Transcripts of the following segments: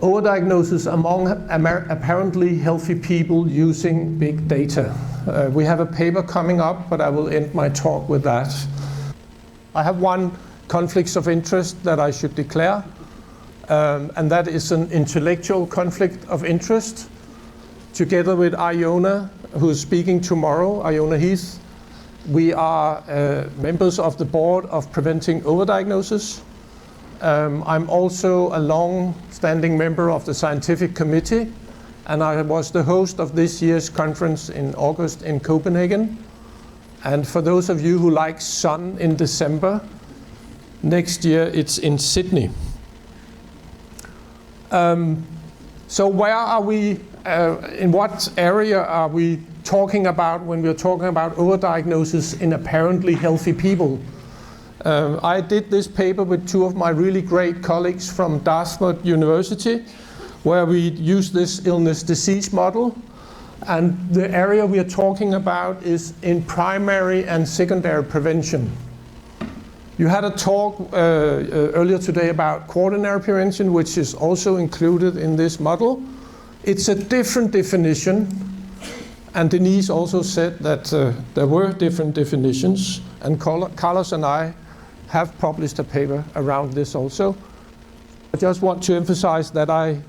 Overdiagnosis among apparently healthy people using big data. We have a paper coming up, but I will end my talk with that. I have one conflict of interest that I should declare, and that is an intellectual conflict of interest. Together with Iona, who is speaking tomorrow, Iona Heath, we are members of the board of Preventing Overdiagnosis. I'm also a long-standing member of the scientific committee, and I was the host of this year's conference in August in Copenhagen. And for those of you who like sun in December, next year it's in Sydney. So where are we, in what area are we talking about when we're talking about overdiagnosis in apparently healthy people? I did this paper with two of my really great colleagues from Dartmouth University, where we used this illness-disease model. And the area we are talking about is in primary and secondary prevention. You had a talk earlier today about quaternary prevention, which is also included in this model. It's a different definition. And Denise also said that there were different definitions. And Carlos and I have published a paper around this also. I just want to emphasize that I,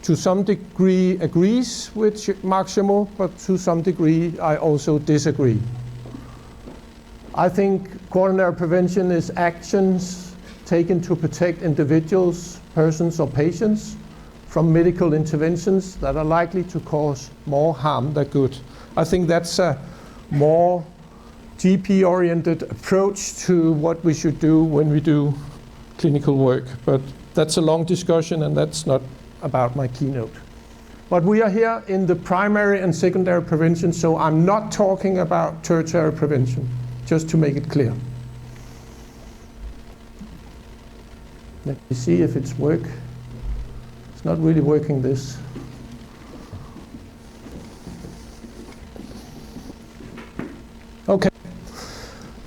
to some degree, agrees with Marc Chameau, but to some degree, I also disagree. I think quaternary prevention is actions taken to protect individuals, persons, or patients from medical interventions that are likely to cause more harm than good. I think that's a more GP-oriented approach to what we should do when we do clinical work. But that's a long discussion, and that's not about my keynote. But we are here in the primary and secondary prevention, so I'm not talking about tertiary prevention, just to make it clear. Let me see if it's work. It's not really working, this. Okay.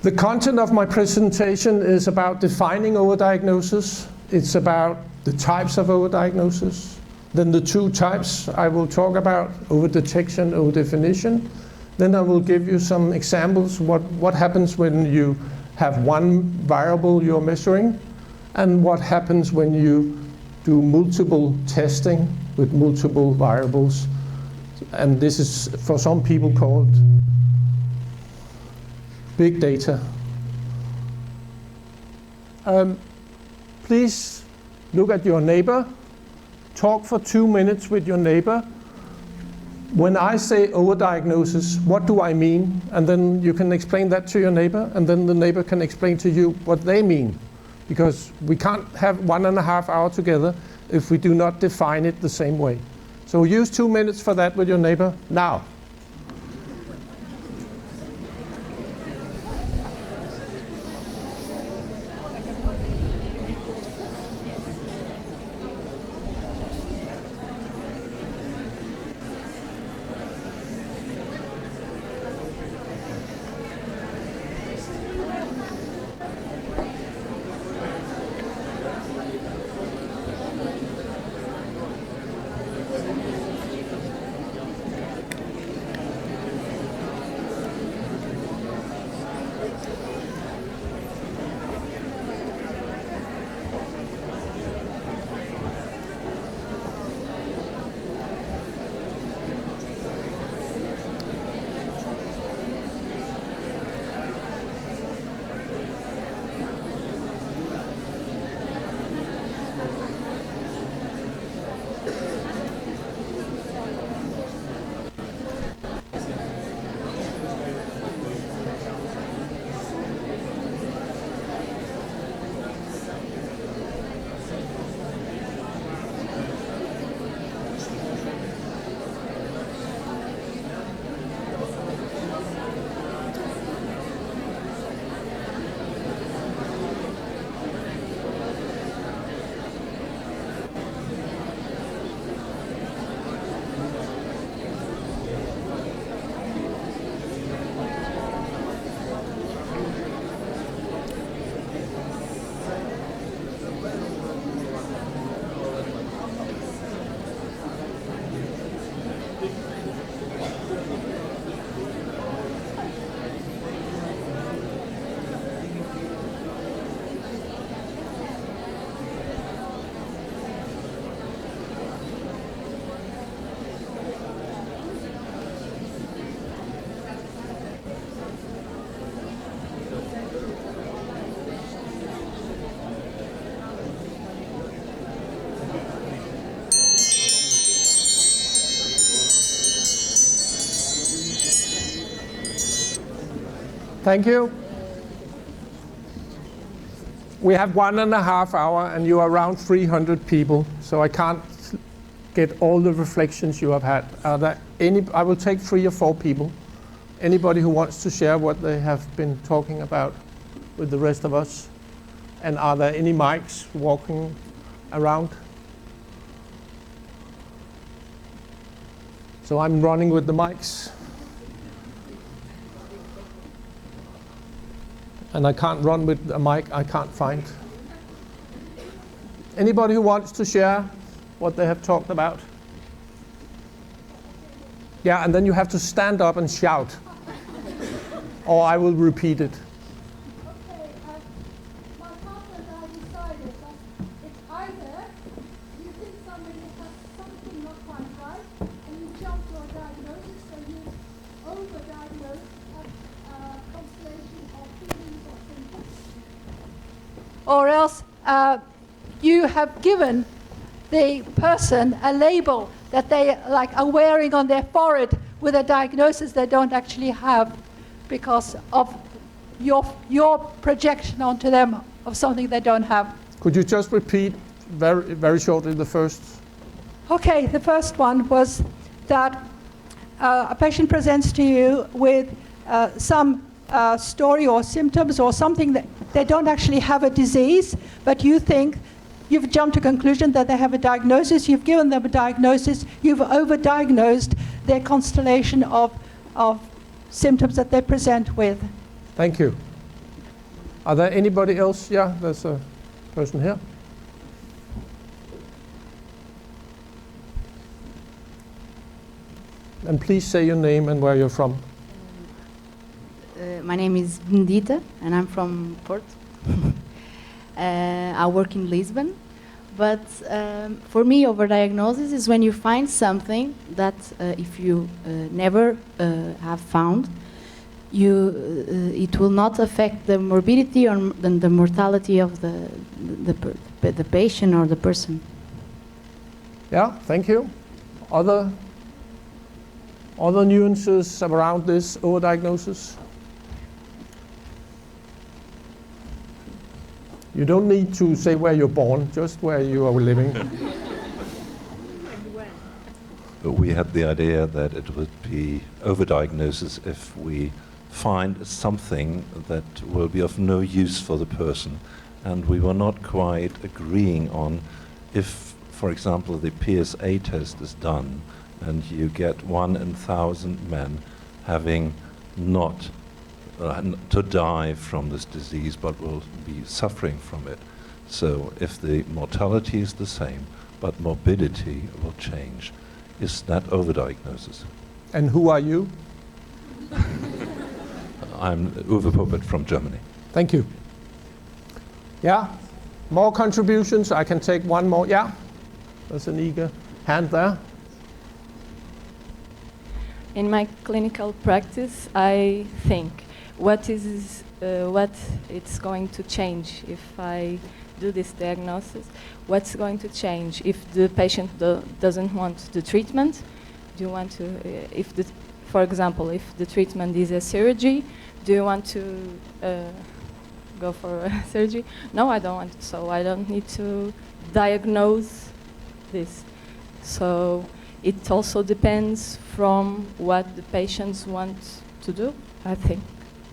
The content of my presentation is about defining overdiagnosis. It's about the types of overdiagnosis. Then the two types I will talk about, overdetection, overdefinition. Then I will give you some examples what happens when you have one variable you're measuring, and what happens when you do multiple testing with multiple variables. And this is for some people called big data. Please look at your neighbor. Talk for 2 minutes with your neighbor. When I say overdiagnosis, what do I mean? And then you can explain that to your neighbor, and then the neighbor can explain to you what they mean. Because we can't have 1.5 hours together if we do not define it the same way. So use 2 minutes for that with your neighbor now. Thank you. We have 1.5 hours, and you are around 300 people, so I can't get all the reflections you have had. Are there any? I will take 3 or 4 people. Anybody who wants to share what they have been talking about with the rest of us? And are there any mics walking around? So I'm running with the mics. And I can't run with a mic I can't find. Anybody who wants to share what they have talked about? Yeah, and then you have to stand up and shout. Or I will repeat it. Okay, my partner and I decided that it's either you think somebody has something not quite right, and you jump to a diagnosis, so you overdiagnose a constellation of feelings or symptoms. Or else you have given the person a label that they are wearing on their forehead with a diagnosis they don't actually have, because of your projection onto them of something they don't have. Could you just repeat very, very shortly the first? Okay, the first one was that a patient presents to you with some story or symptoms or something that they don't actually have a disease, but you think you've jumped to a conclusion that they have a diagnosis, you've given them a diagnosis, you've overdiagnosed their constellation of symptoms that they present with. Thank you. Are there anybody else? Yeah, there's a person here. And please say your name and where you're from. My name is Benedita, and I'm from Porto. I work in Lisbon. But for me, overdiagnosis is when you find something that if you never have found, it will not affect the morbidity or the mortality of the patient or the person. Yeah, thank you. Other nuances around this overdiagnosis? You don't need to say where you're born, just where you are living. We had the idea that it would be overdiagnosis if we find something that will be of no use for the person. And we were not quite agreeing on if, for example, the PSA test is done and you get 1 in 1,000 men having not to die from this disease, but will be suffering from it. So if the mortality is the same, but morbidity will change, is that overdiagnosis? And who are you? I'm Uwe Puppet from Germany. Thank you. Yeah, more contributions. I can take one more. Yeah, there's an eager hand there. In my clinical practice, I think what it's going to change if I do this diagnosis. What's going to change if the patient doesn't want the treatment? Do you want to, for example, if the treatment is a surgery, do you want to go for a surgery? No, I don't want, so I don't need to diagnose this. So it also depends from what the patients want to do, I think.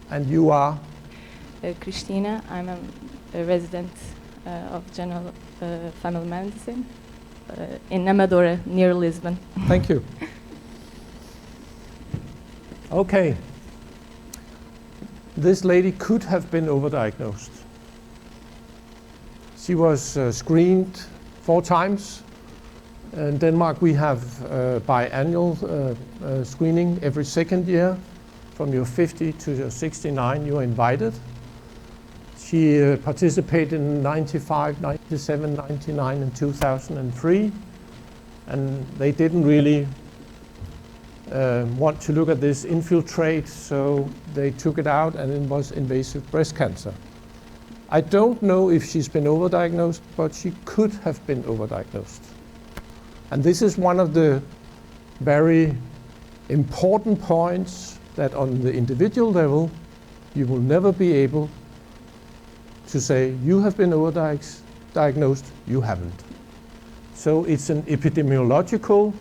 And you are? Christina. I'm a resident of general family medicine in Amadora, near Lisbon. Thank you. Okay. This lady could have been overdiagnosed. She was screened 4 times. In Denmark, we have biannual screening every 2nd year. From your 50 to your 69, you are invited. She participated in 95, 97, 99, and 2003. And they didn't really want to look at this infiltrate, so they took it out, and it was invasive breast cancer. I don't know if she's been overdiagnosed, but she could have been overdiagnosed. And this is one of the very important points, that on the individual level, you will never be able to say, you have been overdiagnosed, you haven't. So it's an epidemiological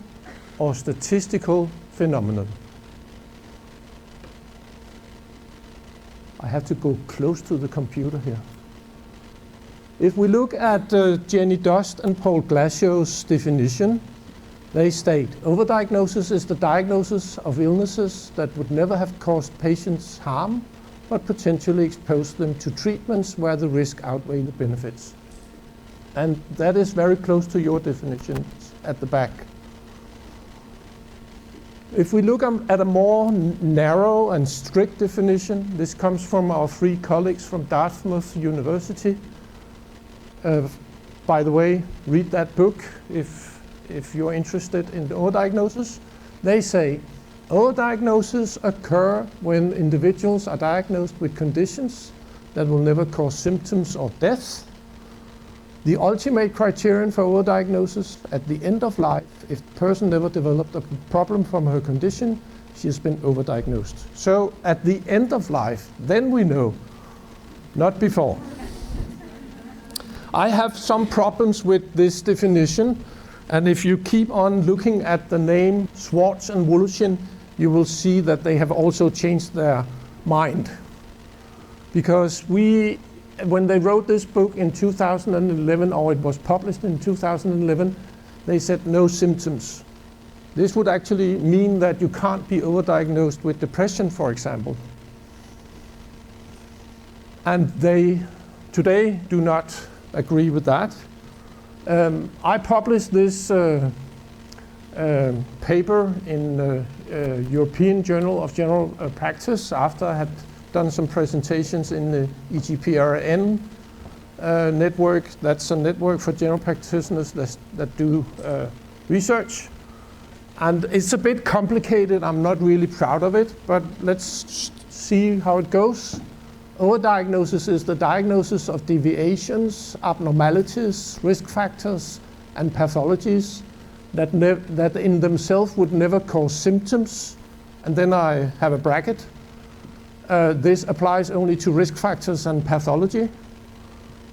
or statistical phenomenon. I have to go close to the computer here. If we look at Jenny Dost and Paul Glacio's definition, they state, overdiagnosis is the diagnosis of illnesses that would never have caused patients harm, but potentially exposed them to treatments where the risk outweigh the benefits. And that is very close to your definitions at the back. If we look at a more narrow and strict definition, this comes from our three colleagues from Dartmouth University. By the way, read that book if you're interested in the overdiagnosis. They say, overdiagnoses occur when individuals are diagnosed with conditions that will never cause symptoms or death. The ultimate criterion for overdiagnosis at the end of life, if the person never developed a problem from her condition, she has been overdiagnosed. So at the end of life, then we know, not before. I have some problems with this definition, and if you keep on looking at the name Schwartz and Woloshin, you will see that they have also changed their mind. Because when they wrote this book in 2011, or it was published in 2011, they said no symptoms. This would actually mean that you can't be overdiagnosed with depression, for example. And they today do not agree with that. I published this paper in the European Journal of General Practice after I had done some presentations in the EGPRN network. That's a network for general practitioners that do research. And it's a bit complicated. I'm not really proud of it, but let's see how it goes. Overdiagnosis is the diagnosis of deviations, abnormalities, risk factors, and pathologies that in themselves would never cause symptoms. And then I have a bracket. This applies only to risk factors and pathology,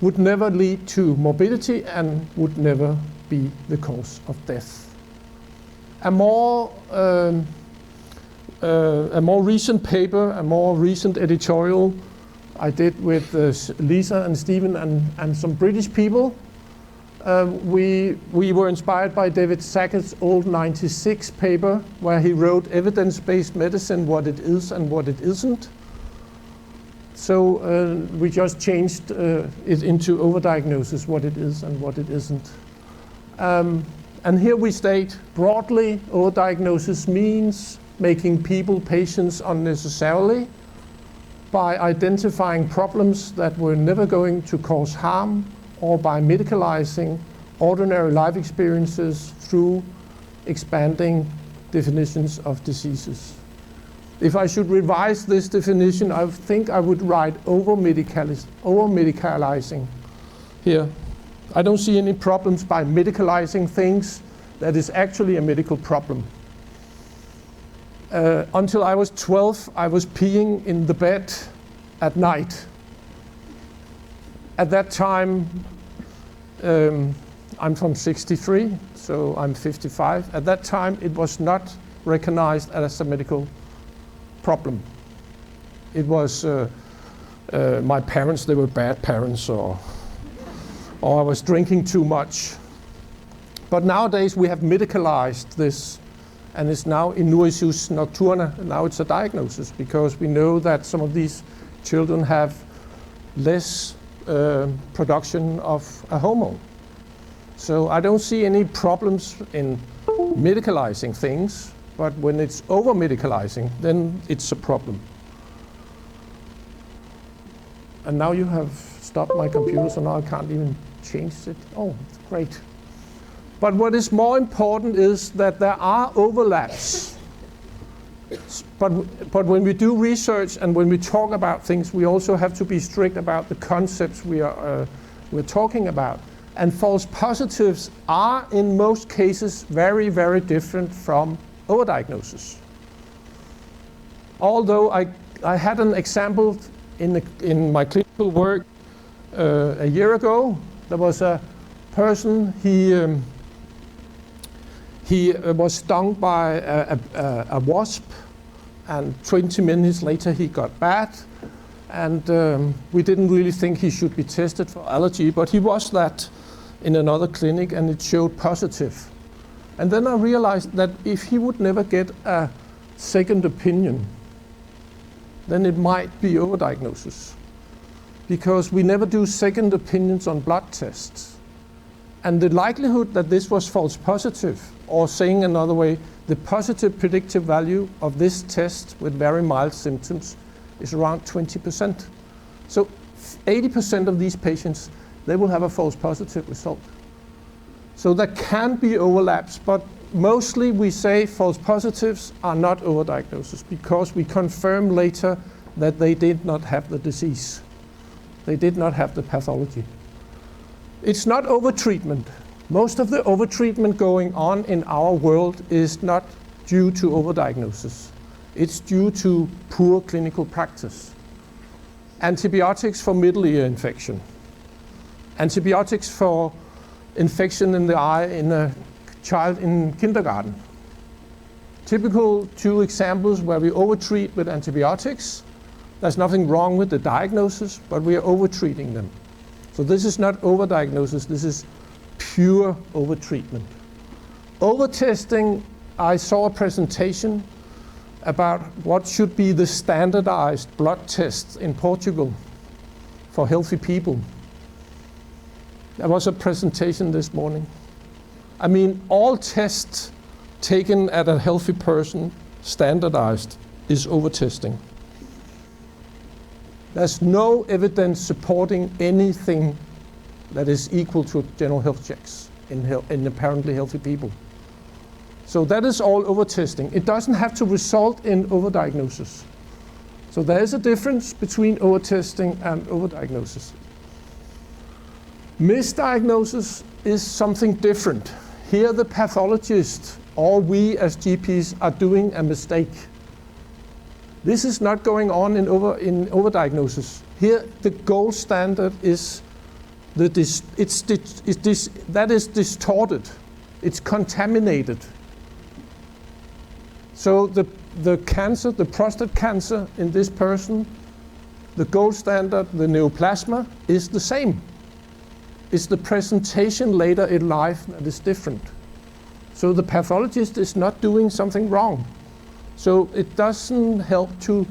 would never lead to morbidity, and would never be the cause of death. A more recent paper, a more recent editorial I did with Lisa and Stephen and some British people. We were inspired by David Sackett's old 96 paper, where he wrote evidence-based medicine, what it is and what it isn't. So we just changed it into overdiagnosis, what it is and what it isn't. And here we state, broadly, overdiagnosis means making people patients unnecessarily by identifying problems that were never going to cause harm, or by medicalizing ordinary life experiences through expanding definitions of diseases. If I should revise this definition, I think I would write over-medicalizing here. I don't see any problems by medicalizing things that is actually a medical problem. Until I was 12, I was peeing in the bed at night. At that time, I'm from 63, so I'm 55. At that time, it was not recognized as a medical problem. It was my parents, they were bad parents, or I was drinking too much. But nowadays, we have medicalized this, and it's now inuisus nocturna. Now it's a diagnosis, because we know that some of these children have less production of a hormone. So I don't see any problems in medicalizing things, but when it's over-medicalizing, then it's a problem. And now you have stopped my computer, so now I can't even change it. Oh, great. But what is more important is that there are overlaps. But when we do research and when we talk about things, we also have to be strict about the concepts we're talking about. And false positives are, in most cases, very, very different from overdiagnosis. Although I I had an example in my clinical work a year ago. There was a person, he was stung by a wasp, and 20 minutes later he got bad. And we didn't really think he should be tested for allergy, but he was that in another clinic, and it showed positive. And then I realized that if he would never get a second opinion, then it might be overdiagnosis. Because we never do second opinions on blood tests. And the likelihood that this was false positive, or saying another way, the positive predictive value of this test with very mild symptoms is around 20%. So 80% of these patients, they will have a false positive result. So there can be overlaps, but mostly we say false positives are not overdiagnosis because we confirm later that they did not have the disease. They did not have the pathology. It's not overtreatment. Most of the overtreatment going on in our world is not due to overdiagnosis. It's due to poor clinical practice. Antibiotics for middle ear infection. Antibiotics for infection in the eye in a child in kindergarten. Typical two examples where we overtreat with antibiotics. There's nothing wrong with the diagnosis, but we are overtreating them. So this is not overdiagnosis, this is pure overtreatment. Overtesting, I saw a presentation about what should be the standardized blood tests in Portugal for healthy people. There was a presentation this morning. I mean, all tests taken at a healthy person, standardized, is overtesting. There's no evidence supporting anything that is equal to general health checks in apparently healthy people. So that is all overtesting. It doesn't have to result in overdiagnosis. So there is a difference between overtesting and overdiagnosis. Misdiagnosis is something different. Here the pathologist, or we as GPs, are doing a mistake. This is not going on in overdiagnosis. Here the gold standard is that is distorted. It's contaminated. So the cancer, the prostate cancer in this person, the gold standard, the neoplasma, is the same. It's the presentation later in life that is different. So the pathologist is not doing something wrong. So it doesn't help to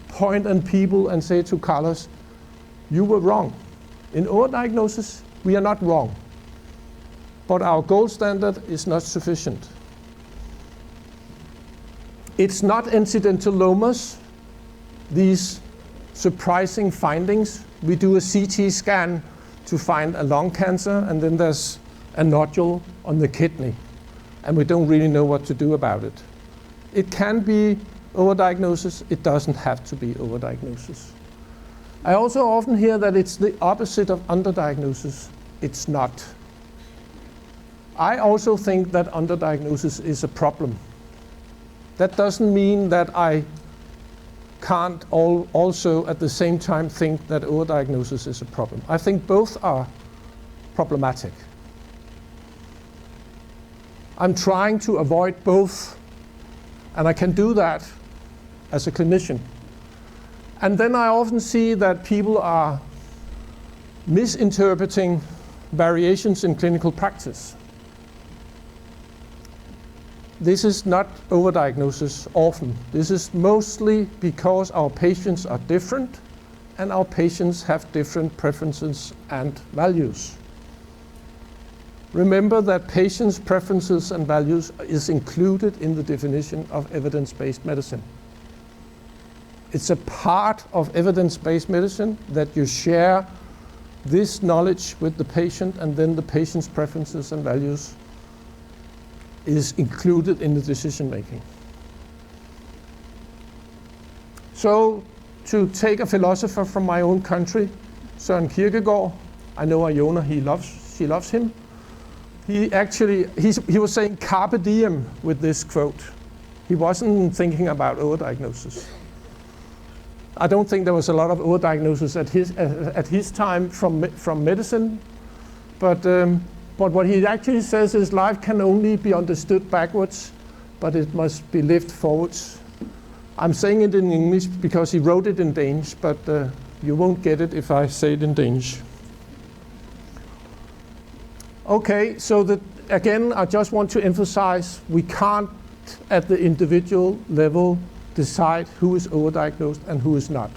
point at people and say to Carlos, you were wrong. In overdiagnosis, we are not wrong. But our gold standard is not sufficient. It's not incidentalomas, these surprising findings. We do a CT scan to find a lung cancer, and then there's a nodule on the kidney, and we don't really know what to do about it. It can be overdiagnosis, it doesn't have to be overdiagnosis. I also often hear that it's the opposite of underdiagnosis. It's not. I also think that underdiagnosis is a problem. That doesn't mean that I can't also at the same time think that overdiagnosis is a problem. I think both are problematic. I'm trying to avoid both, and I can do that as a clinician. And then I often see that people are misinterpreting variations in clinical practice. This is not overdiagnosis often. This is mostly because our patients are different and our patients have different preferences and values. Remember that patients' preferences and values is included in the definition of evidence-based medicine. It's a part of evidence-based medicine that you share this knowledge with the patient, and then the patient's preferences and values is included in the decision making. So, to take a philosopher from my own country, Søren Kierkegaard, I know Iona, she loves him. He was saying carpe diem with this quote. He wasn't thinking about overdiagnosis. I don't think there was a lot of overdiagnosis at his time from medicine, but what he actually says is life can only be understood backwards, but it must be lived forwards. I'm saying it in English because he wrote it in Danish, but you won't get it if I say it in Danish. Okay, so again, I just want to emphasize we can't, at the individual level, decide who is overdiagnosed and who is not.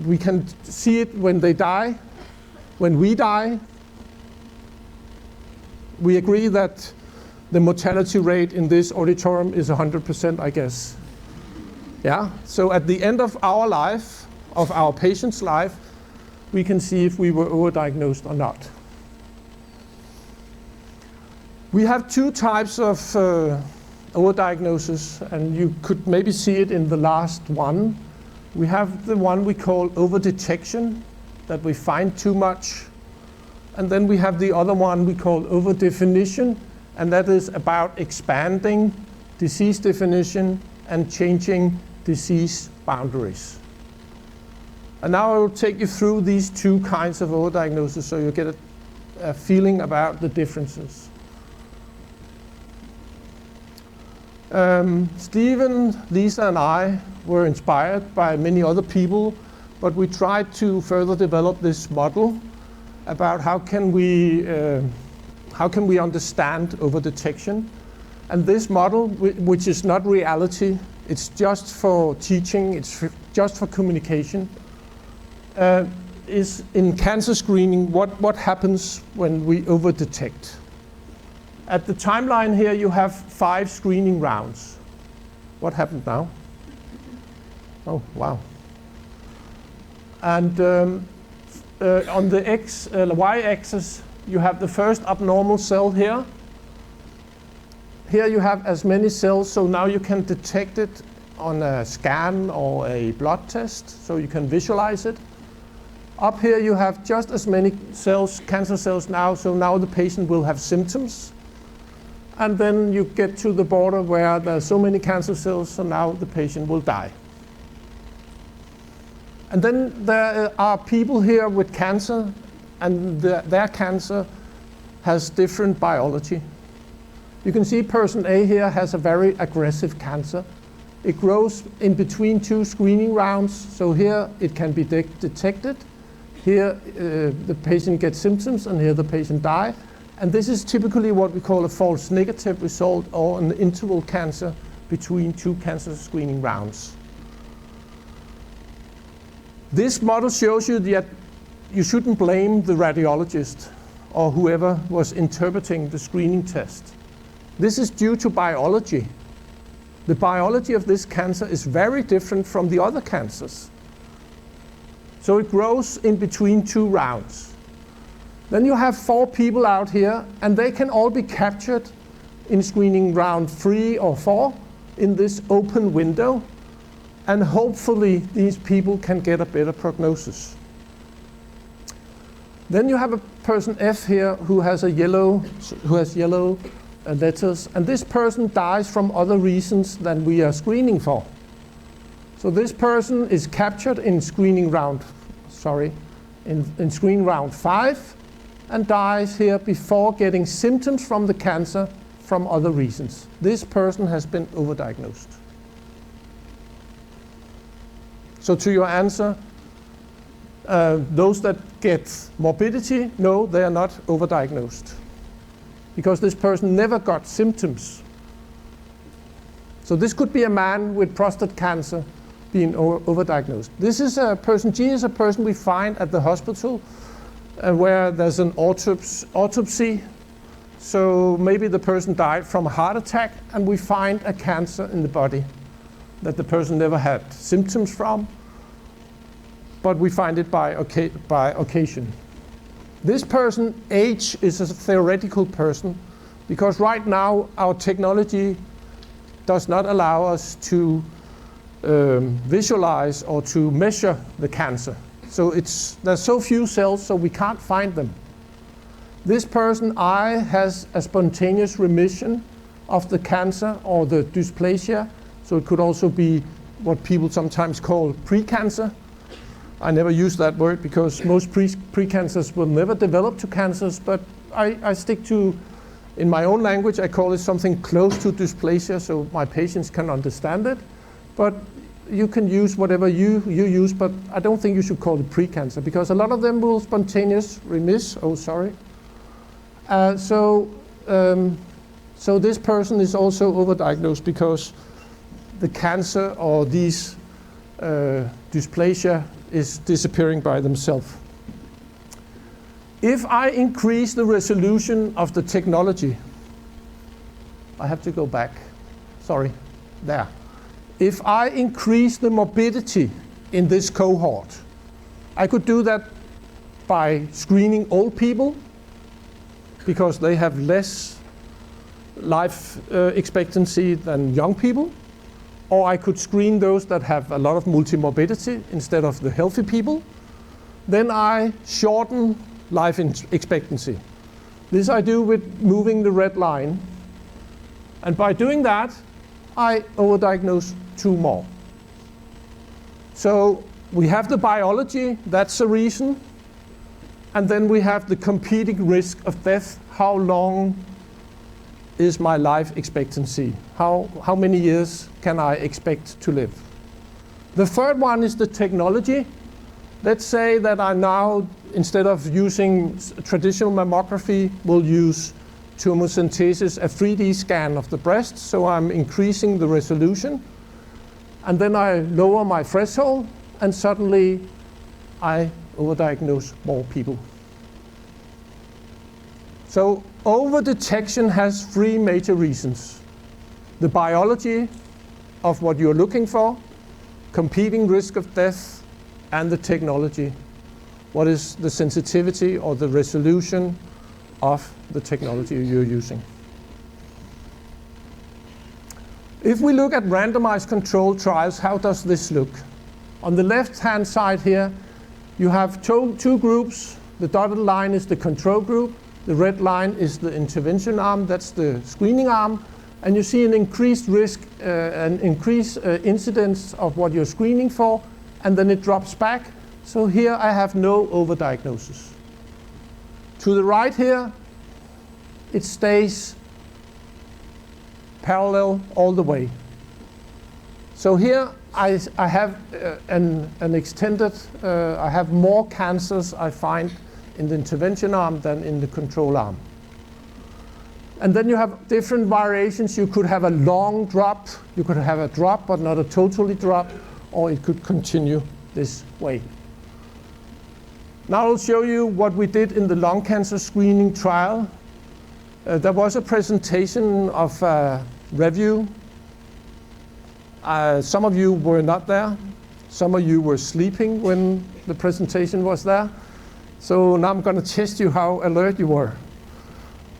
We can see it when they die. When we die, we agree that the mortality rate in this auditorium is 100%, I guess. Yeah, so at the end of our life, of our patient's life, we can see if we were overdiagnosed or not. We have two types of overdiagnosis, and you could maybe see it in the last one. We have the one we call overdetection, that we find too much. And then we have the other one we call overdefinition, and that is about expanding disease definition and changing disease boundaries. And now I will take you through these two kinds of overdiagnosis so you get a feeling about the differences. Stephen, Lisa, and I were inspired by many other people, but we tried to further develop this model about how can we understand overdetection. And this model, which is not reality, it's just for teaching, it's just for communication, is in cancer screening what happens when we overdetect. At the timeline here, you have 5 screening rounds. What happened now? Oh, wow. And on the y-axis, you have the first abnormal cell here. Here you have as many cells, so now you can detect it on a scan or a blood test, so you can visualize it. Up here you have just as many cells, cancer cells now, so now the patient will have symptoms. And then you get to the border where there are so many cancer cells, so now the patient will die. And then there are people here with cancer, and their cancer has different biology. You can see person A here has a very aggressive cancer. It grows in between 2 screening rounds, so here it can be detected. Here the patient gets symptoms, and here the patient dies. And this is typically what we call a false negative result, or an interval cancer between 2 cancer screening rounds. This model shows you that you shouldn't blame the radiologist or whoever was interpreting the screening test. This is due to biology. The biology of this cancer is very different from the other cancers. So it grows in between 2 rounds. Then you have 4 people out here, and they can all be captured in screening round 3 or 4 in this open window. And hopefully these people can get a better prognosis. Then you have a person F here who has yellow letters, and this person dies from other reasons than we are screening for. So this person is captured in screening round, in screening round 5, and dies here before getting symptoms from the cancer from other reasons. This person has been overdiagnosed. So to your answer, those that get morbidity, no, they are not overdiagnosed, because this person never got symptoms. So this could be a man with prostate cancer being overdiagnosed. This is a person, G is a person we find at the hospital where there's an autopsy. So maybe the person died from a heart attack, and we find a cancer in the body that the person never had symptoms from, but we find it by occasion. This person, H, is a theoretical person, because right now our technology does not allow us to visualize or to measure the cancer. So there's so few cells, so we can't find them. This person, I, has a spontaneous remission of the cancer or the dysplasia. So it could also be what people sometimes call precancer. I never use that word because most precancers will never develop to cancers, but I stick to, in my own language, I call it something close to dysplasia so my patients can understand it. But you can use whatever you use, but I don't think you should call it precancer because a lot of them will spontaneous remiss. Oh, sorry. So this person is also overdiagnosed because the cancer or these dysplasia is disappearing by themselves. If I increase the resolution of the technology, I have to go back, sorry, there. If I increase the morbidity in this cohort, I could do that by screening old people because they have less life expectancy than young people. Or I could screen those that have a lot of multimorbidity instead of the healthy people. Then I shorten life expectancy. This I do with moving the red line. And by doing that, I overdiagnose 2 more. So we have the biology, that's a reason. And then we have the competing risk of death. How long is my life expectancy? How many years can I expect to live? The third one is the technology. Let's say that I now, instead of using traditional mammography, will use tomosynthesis, a 3D scan of the breast, so I'm increasing the resolution. And then I lower my threshold, and suddenly I overdiagnose more people. So over-detection has 3 major reasons. The biology of what you're looking for, competing risk of death, and the technology. What is the sensitivity or the resolution of the technology you're using? If we look at randomized controlled trials, how does this look? On the left-hand side here, you have 2 groups. The dotted line is the control group. The red line is the intervention arm, that's the screening arm. And you see an increased risk, an increased incidence of what you're screening for, and then it drops back. So here I have no overdiagnosis. To the right here, it stays parallel all the way. So here I have an extended, I have more cancers I find in the intervention arm than in the control arm. And then you have different variations. You could have a long drop, you could have a drop but not a totally drop, or it could continue this way. Now I'll show you what we did in the lung cancer screening trial. There was a presentation of a review. Some of you were not there. Some of you were sleeping when the presentation was there. So now I'm going to test you how alert you were,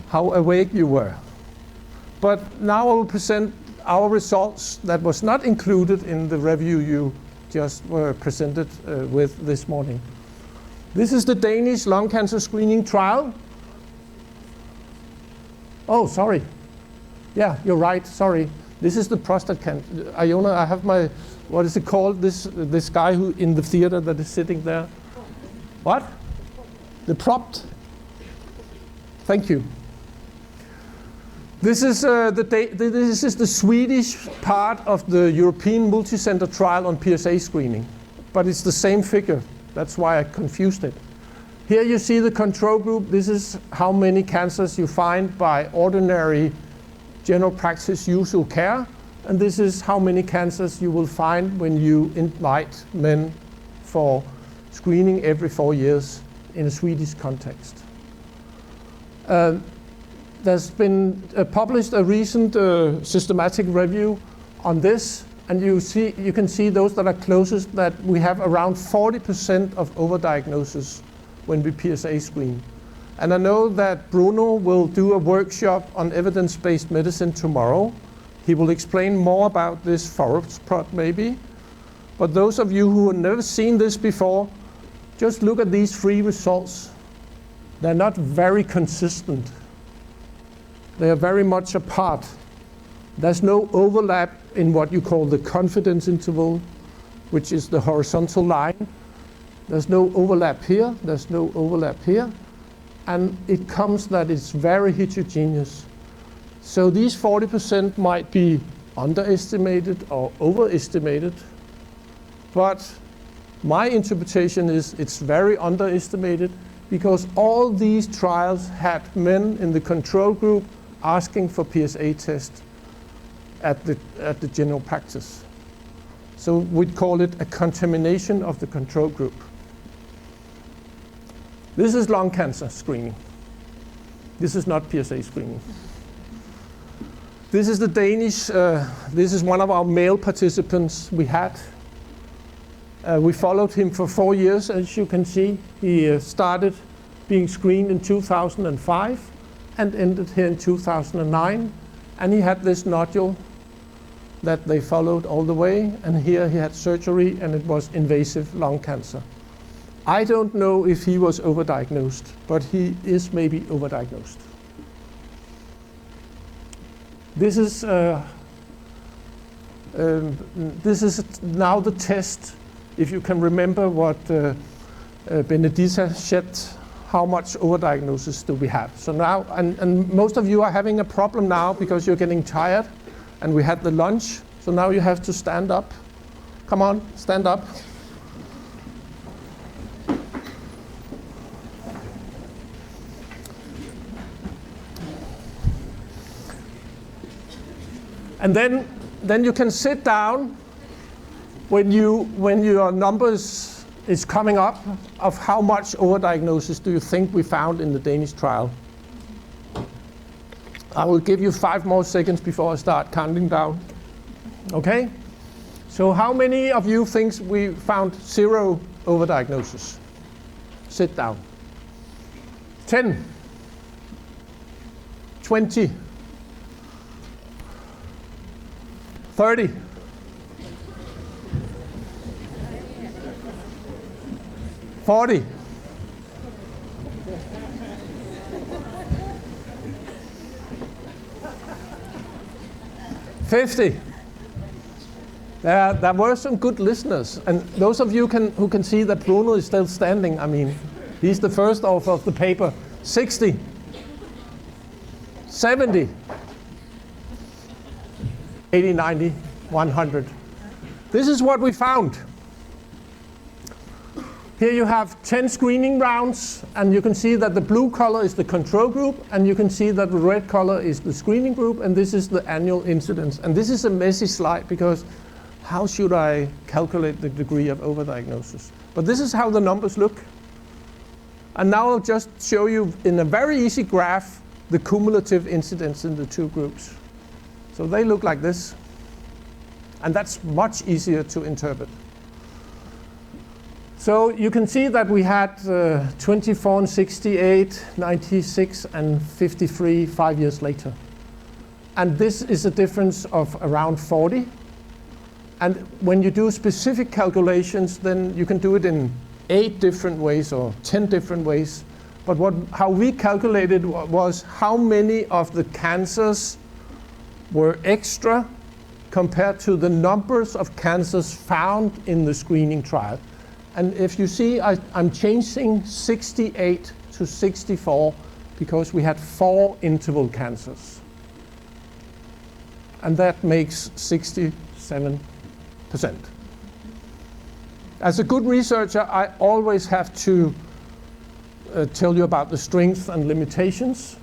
how awake you were. But now I will present our results that was not included in the review you just were presented with this morning. This is the Danish lung cancer screening trial. Oh, sorry. Yeah, you're right, sorry. This is the prostate cancer. Iona, I have my, what is it called? This guy who in the theater that is sitting there. What? The propped. Thank you. This is the Swedish part of the European multi-center trial on PSA screening, but it's the same figure. That's why I confused it. Here you see the control group. This is how many cancers you find by ordinary general practice usual care, and this is how many cancers you will find when you invite men for screening every 4 years in a Swedish context. There's been published a recent systematic review on this, and you can see those that are closest that we have around 40% of overdiagnosis when we PSA screen. And I know that Bruno will do a workshop on evidence-based medicine tomorrow. He will explain more about this forest plot maybe. But those of you who have never seen this before, just look at these 3 results. They're not very consistent. They are very much apart. There's no overlap in what you call the confidence interval, which is the horizontal line. There's no overlap here, there's no overlap here, and it comes that it's very heterogeneous. So these 40% might be underestimated or overestimated, but my interpretation is it's very underestimated because all these trials had men in the control group asking for PSA test at the general practice. So we'd call it a contamination of the control group. This is lung cancer screening. This is not PSA screening. This is the Danish, this is one of our male participants we had. We followed him for 4 years, as you can see. He started being screened in 2005 and ended here in 2009. And he had this nodule that they followed all the way. And here he had surgery, and it was invasive lung cancer. I don't know if he was overdiagnosed, but he is maybe overdiagnosed. This is now the test. If you can remember what Benedita said, how much overdiagnosis do we have? So now, and most of you are having a problem now because you're getting tired, and we had the lunch, so now you have to stand up. Come on, stand up. And then you can sit down when your numbers is coming up of how much overdiagnosis do you think we found in the Danish trial. I will give you 5 more seconds before I start counting down. Okay? So how many of you think we found 0 overdiagnosis? Sit down. 10, 20, 30. 40. 50. There were some good listeners, and those of you who can see that Bruno is still standing, I mean, he's the first author of the paper. 60. 70. 80, 90, 100. This is what we found. Here you have 10 screening rounds, and you can see that the blue color is the control group, and you can see that the red color is the screening group, and this is the annual incidence. And this is a messy slide because how should I calculate the degree of overdiagnosis? But this is how the numbers look. And now I'll just show you in a very easy graph the cumulative incidence in the 2 groups. So they look like this, and that's much easier to interpret. So you can see that we had 24 and 68, 96 and 53 5 years later. And this is a difference of around 40. And when you do specific calculations, then you can do it in 8 different ways or 10 different ways. But how we calculated was how many of the cancers were extra compared to the numbers of cancers found in the screening trial. And if you see, I'm changing 68 to 64 because we had 4 interval cancers. And that makes 67%. As a good researcher, I always have to tell you about the strengths and limitations.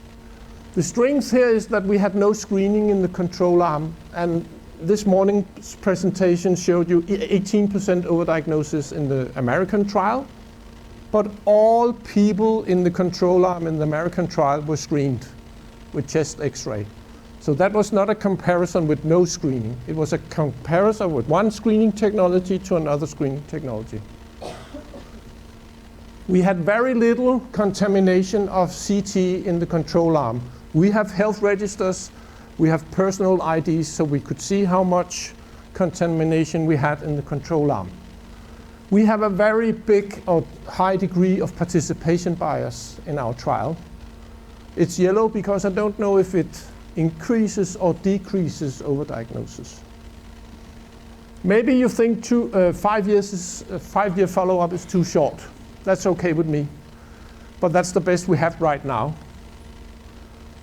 The strength here is that we had no screening in the control arm, and this morning's presentation showed you 18% overdiagnosis in the American trial, but all people in the control arm in the American trial were screened with chest X-ray. So that was not a comparison with no screening. It was a comparison with one screening technology to another screening technology. We had very little contamination of CT in the control arm. We have health registers. We have personal IDs, so we could see how much contamination we had in the control arm. We have a very big or high degree of participation bias in our trial. It's yellow because I don't know if it increases or decreases overdiagnosis. Maybe you think 5-year follow-up is too short. That's okay with me. But that's the best we have right now.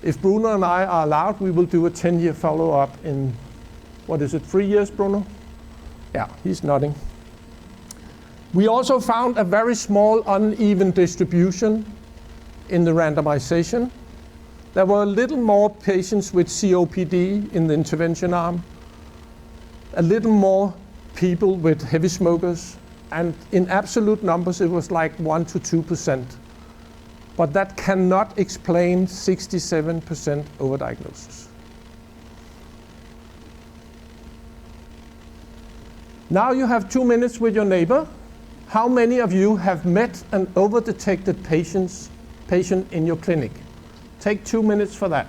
If Bruno and I are allowed, we will do a 10-year follow-up in, 3 years, Bruno? Yeah, he's nodding. We also found a very small uneven distribution in the randomization. There were a little more patients with COPD in the intervention arm, a little more people with heavy smokers, and in absolute numbers it was like 1 to 2%. But that cannot explain 67% overdiagnosis. Now you have 2 minutes with your neighbor. How many of you have met an overdetected patient in your clinic? Take 2 minutes for that.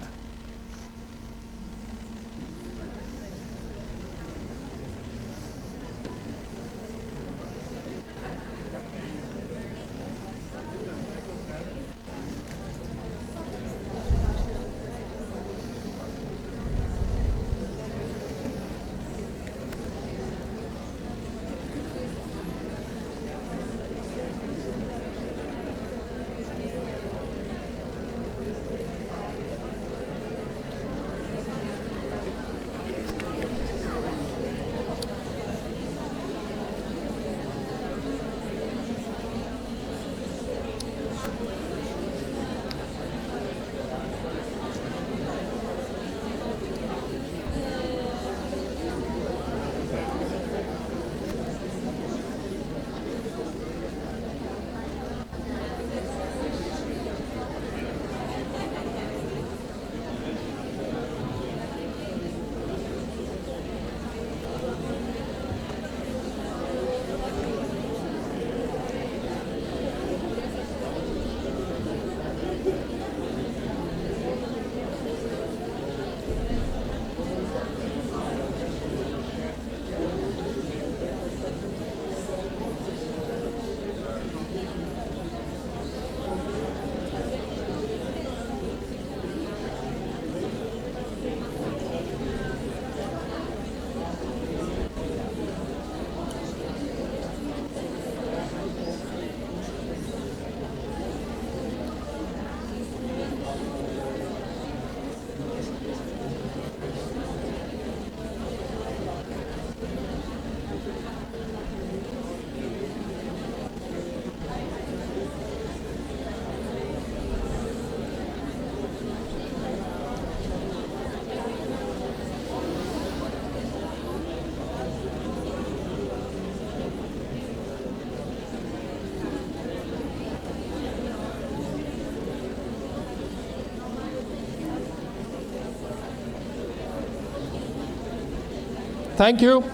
Thank you.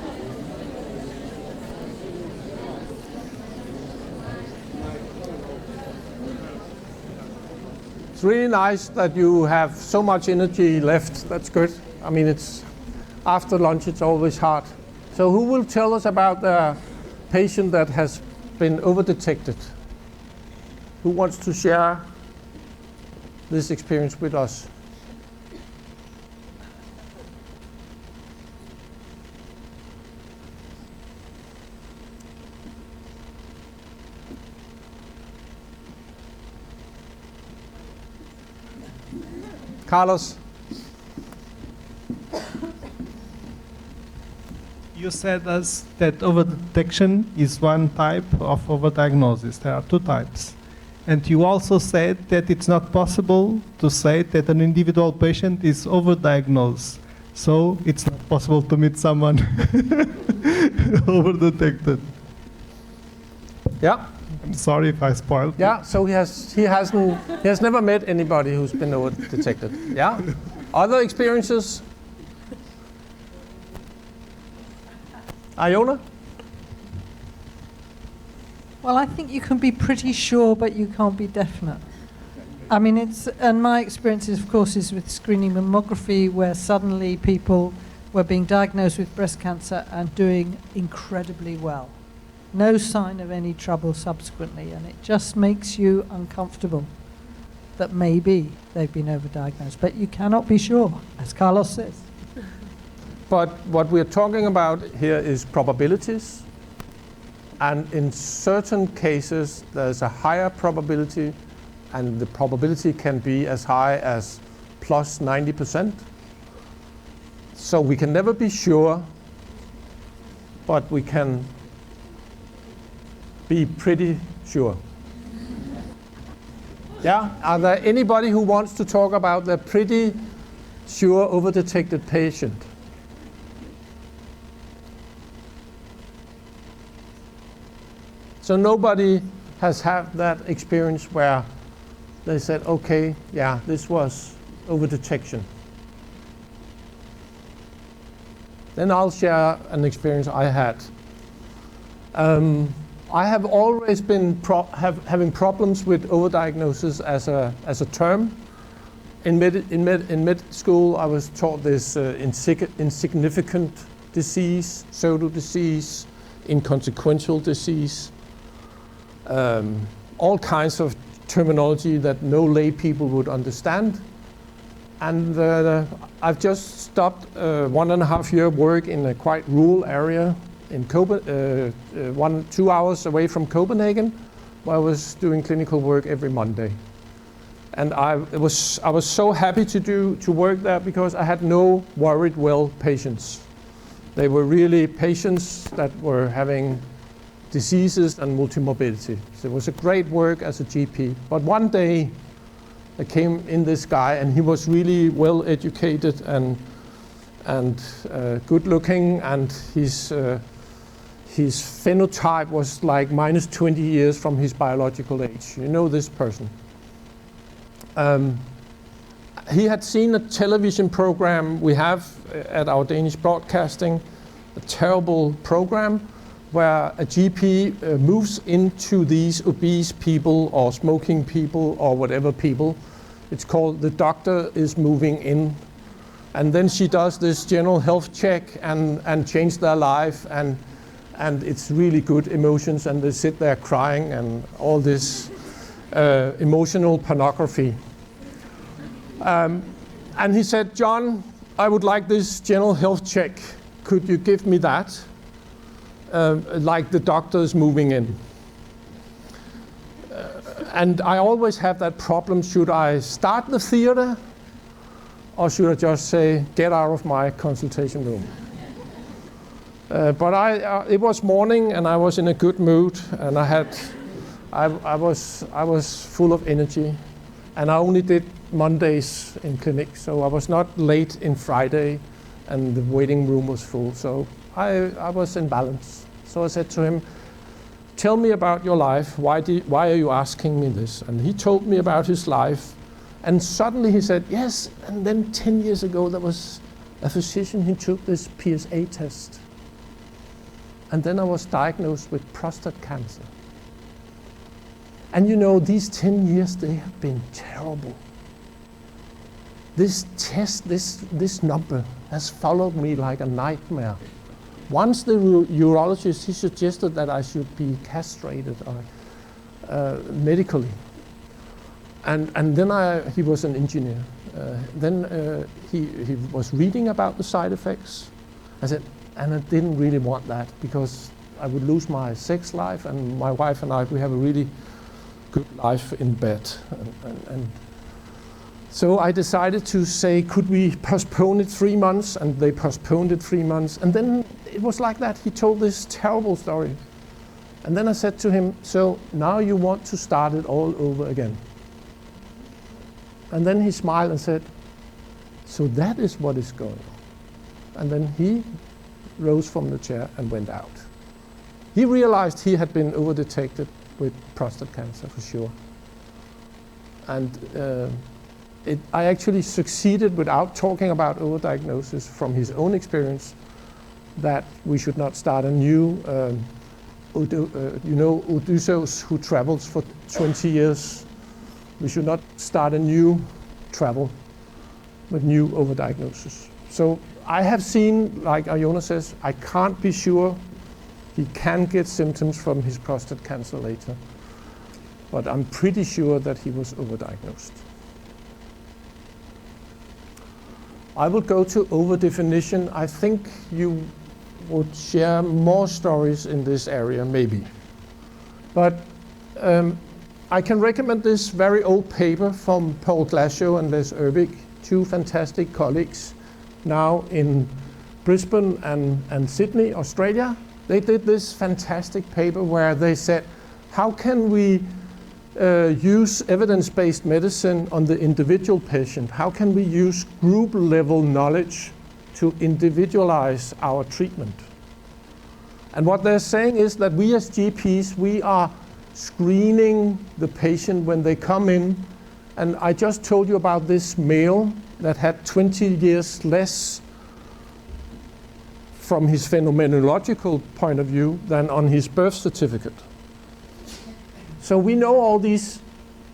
It's really nice that you have so much energy left. That's good. I mean, it's after lunch, it's always hard. So who will tell us about the patient that has been overdetected? Who wants to share this experience with us? Carlos. You said us that overdetection is one type of overdiagnosis. There are two types. And you also said that it's not possible to say that an individual patient is overdiagnosed. So it's not possible to meet someone overdetected. Yeah. I'm sorry if I spoiled. Yeah, so he has never met anybody who's been overdetected. Yeah. Other experiences? Iona? Well, I think you can be pretty sure, but you can't be definite. I mean, and my experience, of course, is with screening mammography, where suddenly people were being diagnosed with breast cancer and doing incredibly well. No sign of any trouble subsequently, and it just makes you uncomfortable that maybe they've been overdiagnosed. But you cannot be sure, as Carlos says. But what we're talking about here is probabilities. And in certain cases, there's a higher probability, and the probability can be as high as plus 90%. So we can never be sure, but we can be pretty sure. Yeah, are there anybody who wants to talk about the pretty sure overdetected patient? So nobody has had that experience where they said, okay, yeah, this was overdetection. Then I'll share an experience I had. I have always been having problems with overdiagnosis as a term. In med school, I was taught this insignificant disease, pseudo disease, inconsequential disease, all kinds of terminology that no lay people would understand. And I've just stopped 1.5 year work in a quite rural area in 2 hours away from Copenhagen, where I was doing clinical work every Monday. And I was so happy to work there because I had no worried well patients. They were really patients that were having diseases and multimorbidity. So it was a great work as a GP. But one day there came in this guy, and he was really well educated and good looking, and his phenotype was like minus 20 years from his biological age. You know this person. He had seen a television program we have at our Danish broadcasting, a terrible program where a GP moves into these obese people or smoking people or whatever people. It's called The Doctor is Moving In. And then she does this general health check and change their life, and it's really good emotions, and they sit there crying and all this emotional pornography. And he said, John, I would like this general health check. Could you give me that? Like the doctor is moving in. And I always have that problem. Should I start the theater, or should I just say, get out of my consultation room? But it was morning, and I was in a good mood, and I was full of energy, and I only did Mondays in clinic, so I was not late in Friday, and the waiting room was full, so I was in balance. So I said to him, tell me about your life. Why are you asking me this? And he told me about his life, and suddenly he said, yes, and then 10 years ago there was a physician who took this PSA test. And then I was diagnosed with prostate cancer. And you know, these 10 years, they have been terrible. This test, this number has followed me like a nightmare. Once the urologist, he suggested that I should be castrated medically. And then he was an engineer. Then he was reading about the side effects. I said, and I didn't really want that because I would lose my sex life, and my wife and I, we have a really good life in bed. And so I decided to say, could we postpone it 3 months? And they postponed it 3 months. And then it was like that. He told this terrible story. And then I said to him, so now you want to start it all over again? And then he smiled and said, so that is what is going on. And then he rose from the chair and went out. He realized he had been overdetected with prostate cancer for sure. And I actually succeeded without talking about overdiagnosis from his own experience that we should not start a new, Odysseus who travels for 20 years. We should not start a new travel with new overdiagnosis. So I have seen, like Iona says, I can't be sure. He can get symptoms from his prostate cancer later. But I'm pretty sure that he was overdiagnosed. I will go to over-definition. I think you would share more stories in this area, maybe. But I can recommend this very old paper from Paul Glasgow and Les Urbich, two fantastic colleagues now in Brisbane and Sydney, Australia. They did this fantastic paper where they said, how can we use evidence-based medicine on the individual patient? How can we use group-level knowledge to individualize our treatment? And what they're saying is that we as GPs, we are screening the patient when they come in. And I just told you about this male that had 20 years less from his phenomenological point of view than on his birth certificate. So we know all these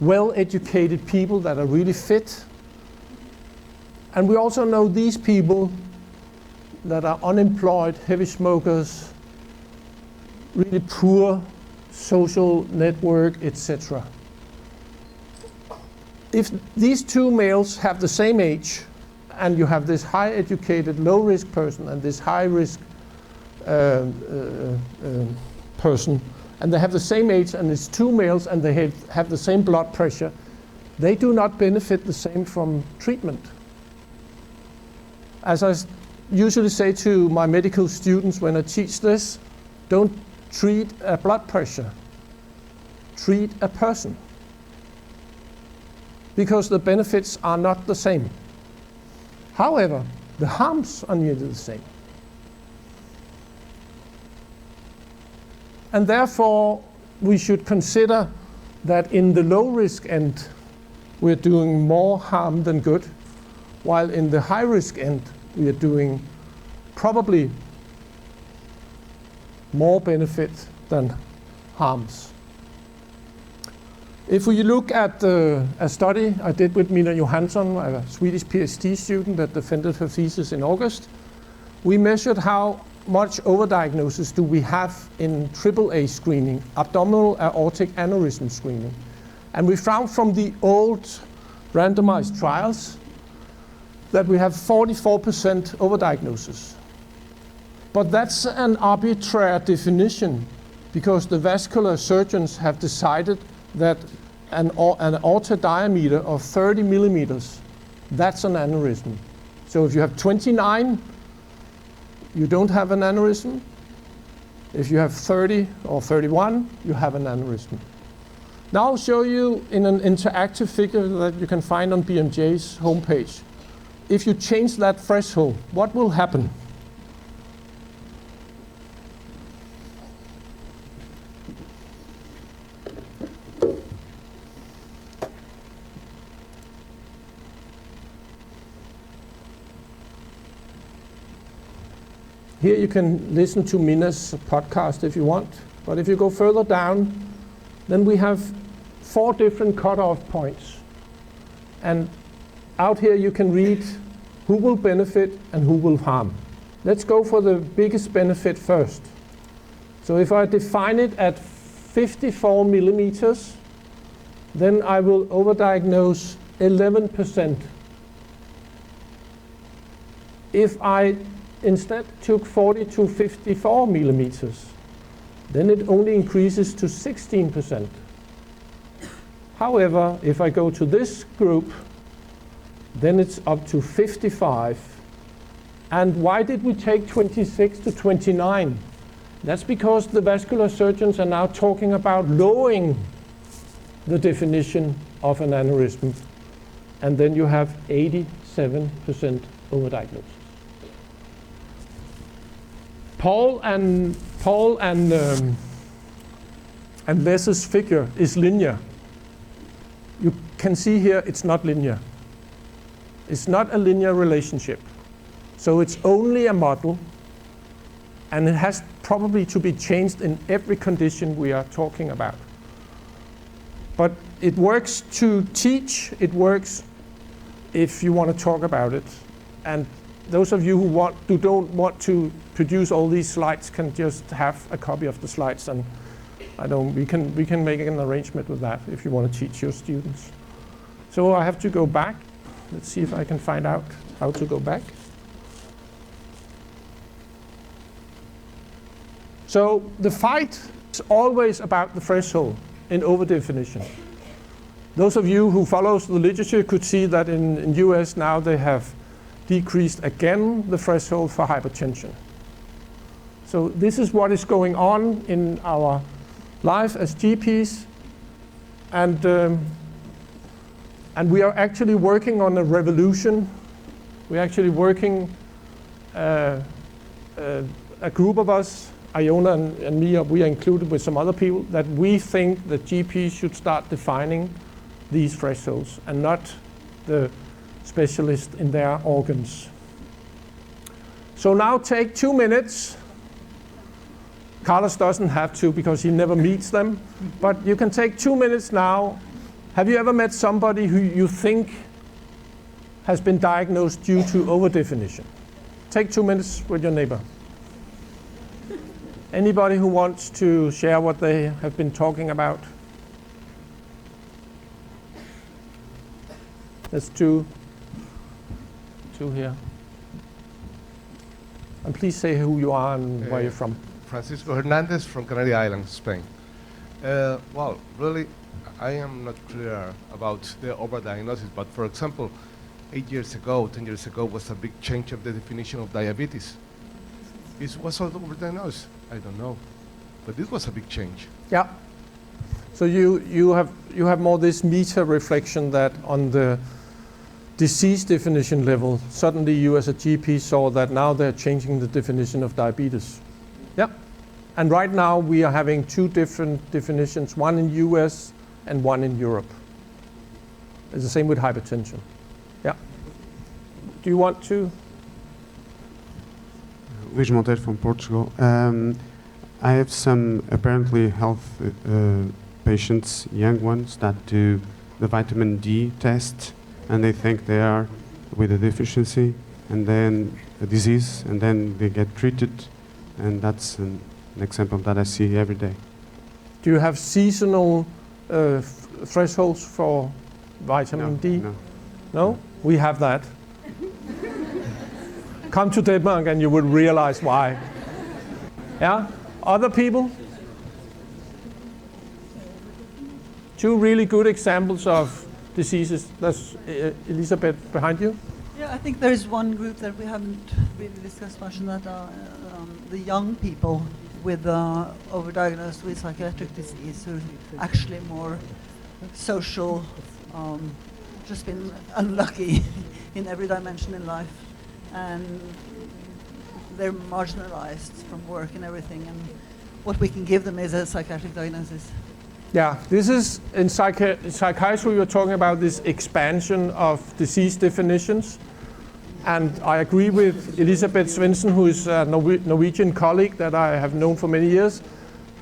well-educated people that are really fit. And we also know these people that are unemployed, heavy smokers, really poor social network, etc. If these two males have the same age, and you have this high educated, low risk person and this high risk person, and they have the same age and it's two males and they have the same blood pressure, they do not benefit the same from treatment. As I usually say to my medical students when I teach this, don't treat a blood pressure, treat a person, because the benefits are not the same. However, the harms are nearly the same. And therefore, we should consider that in the low-risk end, we're doing more harm than good, while in the high-risk end, we are doing probably more benefit than harms. If we look at a study I did with Mina Johansson, a Swedish PhD student that defended her thesis in August, we measured how much overdiagnosis do we have in AAA screening, abdominal aortic aneurysm screening. And we found from the old randomized trials that we have 44% overdiagnosis. But that's an arbitrary definition, because the vascular surgeons have decided that an aorta diameter of 30 millimeters, that's an aneurysm. So if you have 29, you don't have an aneurysm. If you have 30 or 31, you have an aneurysm. Now I'll show you in an interactive figure that you can find on BMJ's homepage. If you change that threshold, what will happen? Here you can listen to Mina's podcast if you want, but if you go further down, then we have 4 different cutoff points. And out here you can read who will benefit and who will harm. Let's go for the biggest benefit first. So if I define it at 54 millimeters, then I will overdiagnose 11%. If I instead took 40 to 54 millimeters, then it only increases to 16%. However, if I go to this group, then it's up to 55. And why did we take 26 to 29? That's because the vascular surgeons are now talking about lowering the definition of an aneurysm. And then you have 87% overdiagnosis. Paul and Les's figure is linear. You can see here it's not linear. It's not a linear relationship. So it's only a model, and it has probably to be changed in every condition we are talking about. But it works to teach, it works if you want to talk about it. And those of you who don't want to produce all these slides can just have a copy of the slides, and we can make an arrangement with that if you want to teach your students. So I have to go back. Let's see if I can find out how to go back. So the fight is always about the threshold in overdefinition. Those of you who follows the literature could see that in US now they have decreased again the threshold for hypertension. So this is what is going on in our life as GPs, and we are actually working on a revolution. We're actually working, a group of us, Iona and me, we are included with some other people, that we think that GPs should start defining these thresholds and not the specialist in their organs. So now take 2 minutes. Carlos doesn't have to because he never meets them, but you can take 2 minutes now. Have you ever met somebody who you think has been diagnosed due to overdefinition? Take 2 minutes with your neighbor. Anybody who wants to share what they have been talking about? There's two here. And please say who you are and where you're from. Francisco Hernandez from Canary Islands, Spain. Well, really, I am not clear about the overdiagnosis, but for example, 8 years ago, 10 years ago was a big change of the definition of diabetes. It was overdiagnosed? I don't know, but this was a big change. Yeah. So you have more this meta reflection that on the disease definition level, suddenly you as a GP saw that now they're changing the definition of diabetes. Yeah. And right now we are having 2 different definitions, one in US and one in Europe. It's the same with hypertension. Yeah. Do you want to? Luís Monteiro from Portugal. I have some apparently health patients, young ones, that do the vitamin D test, and they think they are with a deficiency and then a disease, and then they get treated, and that's an example that I see every day. Do you have seasonal thresholds for vitamin D? No. No? We have that. Come to Denmark and you will realize why. Yeah? Other people? 2 really good examples of diseases. There's Elizabeth behind you. Yeah, I think there is one group that we haven't really discussed much, and that are the young people with overdiagnosed with psychiatric disease, who are actually more social, just been unlucky in every dimension in life, and they're marginalized from work and everything, and what we can give them is a psychiatric diagnosis. Yeah, this is in psychiatry we were talking about this expansion of disease definitions, and I agree with Elisabeth Svensson, who is a Norwegian colleague that I have known for many years,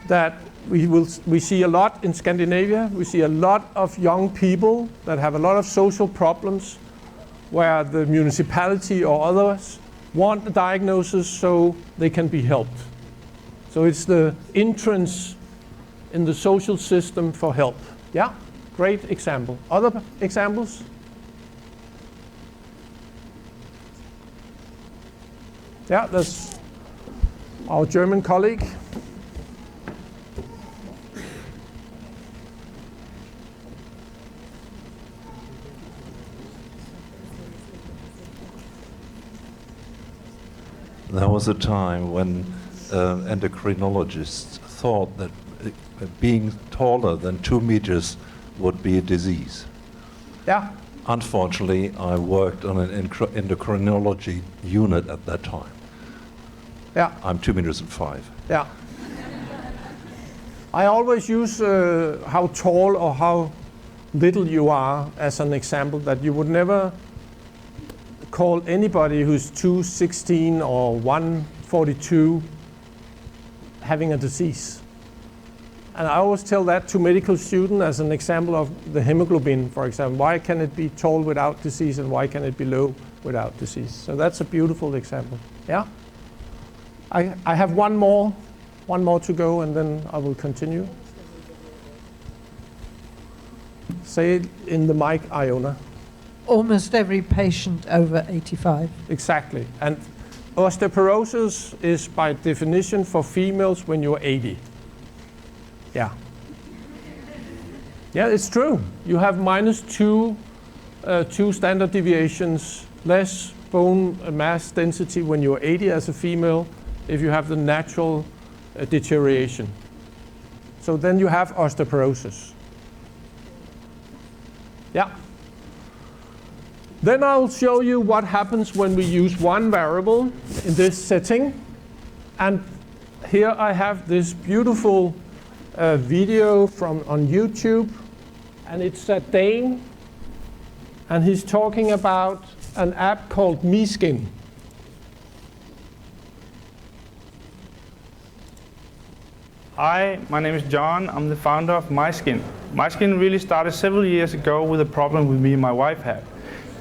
that we see a lot in Scandinavia. We see a lot of young people that have a lot of social problems where the municipality or others want a diagnosis so they can be helped. So it's the entrance in the social system for help. Yeah, great example. Other examples? Yeah, there's our German colleague. There was a time when endocrinologists thought that being taller than 2 meters would be a disease. Yeah. Unfortunately, I worked on an endocrinology unit at that time. Yeah. I'm 2 meters and 5. Yeah. I always use how tall or how little you are as an example, that you would never call anybody who's 216 or 142 having a disease. And I always tell that to medical students as an example of the hemoglobin, for example. Why can it be tall without disease and why can it be low without disease? So that's a beautiful example. Yeah? I have one more to go and then I will continue. Say it in the mic, Iona. almost every patient over 85. Exactly. And osteoporosis is by definition for females when you're 80. Yeah. Yeah, it's true. You have -2 standard deviations, less bone mass density when you're 80 as a female if you have the natural deterioration. So then you have osteoporosis. Yeah. Then I'll show you what happens when we use one variable in this setting. And here I have this beautiful video on YouTube, and it's a Dane, and he's talking about an app called MeSkin. Hi, my name is John. I'm the founder of MySkin. MySkin really started several years ago with a problem with me and my wife had.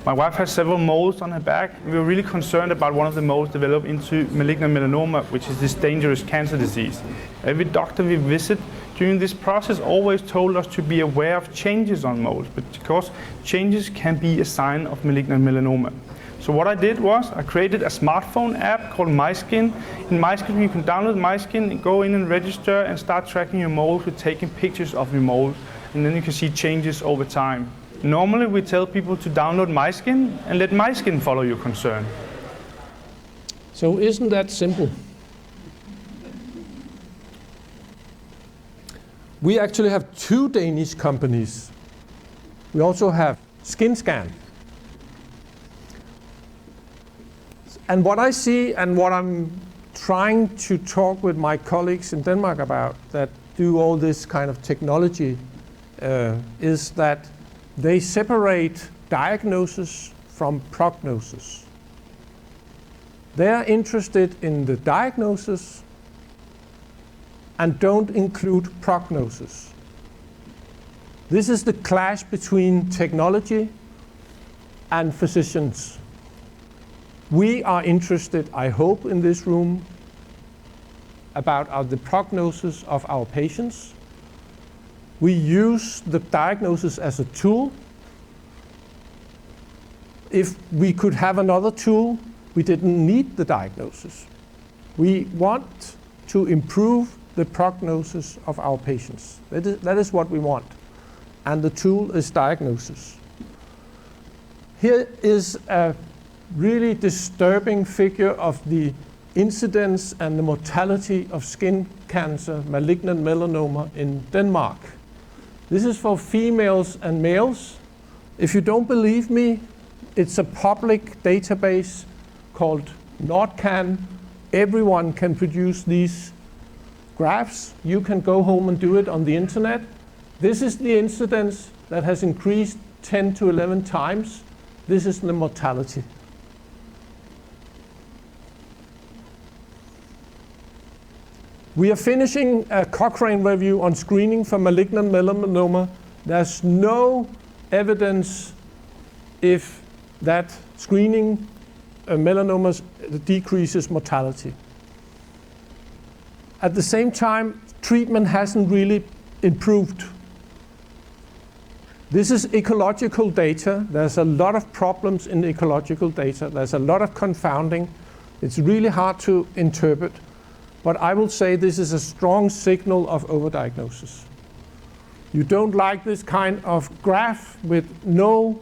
My wife has several moles on her back. We were really concerned about one of the moles developed into malignant melanoma, which is this dangerous cancer disease. Every doctor we visit during this process always told us to be aware of changes on moles, because changes can be a sign of malignant melanoma. So what I did was I created a smartphone app called MySkin. In MySkin you can download MySkin, go in and register and start tracking your moles with taking pictures of your moles, and then you can see changes over time. Normally we tell people to download MySkin and let MySkin follow your concern. So isn't that simple? We actually have 2 Danish companies. We also have SkinScan. And what I see and what I'm trying to talk with my colleagues in Denmark about that do all this kind of technology is that they separate diagnosis from prognosis. They're interested in the diagnosis and don't include prognosis. This is the clash between technology and physicians. We are interested, I hope, in this room about the prognosis of our patients. We use the diagnosis as a tool. If we could have another tool, we didn't need the diagnosis. We want to improve the prognosis of our patients. That is what we want. And the tool is diagnosis. Here is a really disturbing figure of the incidence and the mortality of skin cancer, malignant melanoma in Denmark. This is for females and males. If you don't believe me, it's a public database called NordCan. Everyone can produce these graphs. You can go home and do it on the internet. This is the incidence that has increased 10 to 11 times. This is the mortality. We are finishing a Cochrane review on screening for malignant melanoma. There's no evidence if that screening melanomas decreases mortality. At the same time, treatment hasn't really improved. This is ecological data. There's a lot of problems in ecological data. There's a lot of confounding. It's really hard to interpret. But I will say this is a strong signal of overdiagnosis. You don't like this kind of graph with no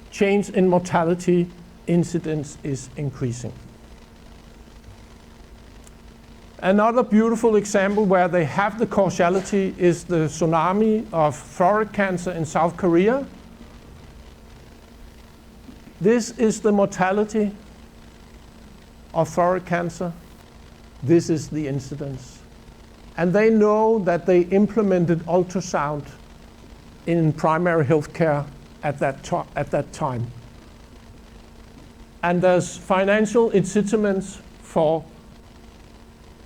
change in mortality, incidence is increasing. Another beautiful example where they have the causality is the tsunami of thyroid cancer in South Korea. This is the mortality of thyroid cancer. This is the incidence. And they know that they implemented ultrasound in primary healthcare at that time. And there's financial incitements for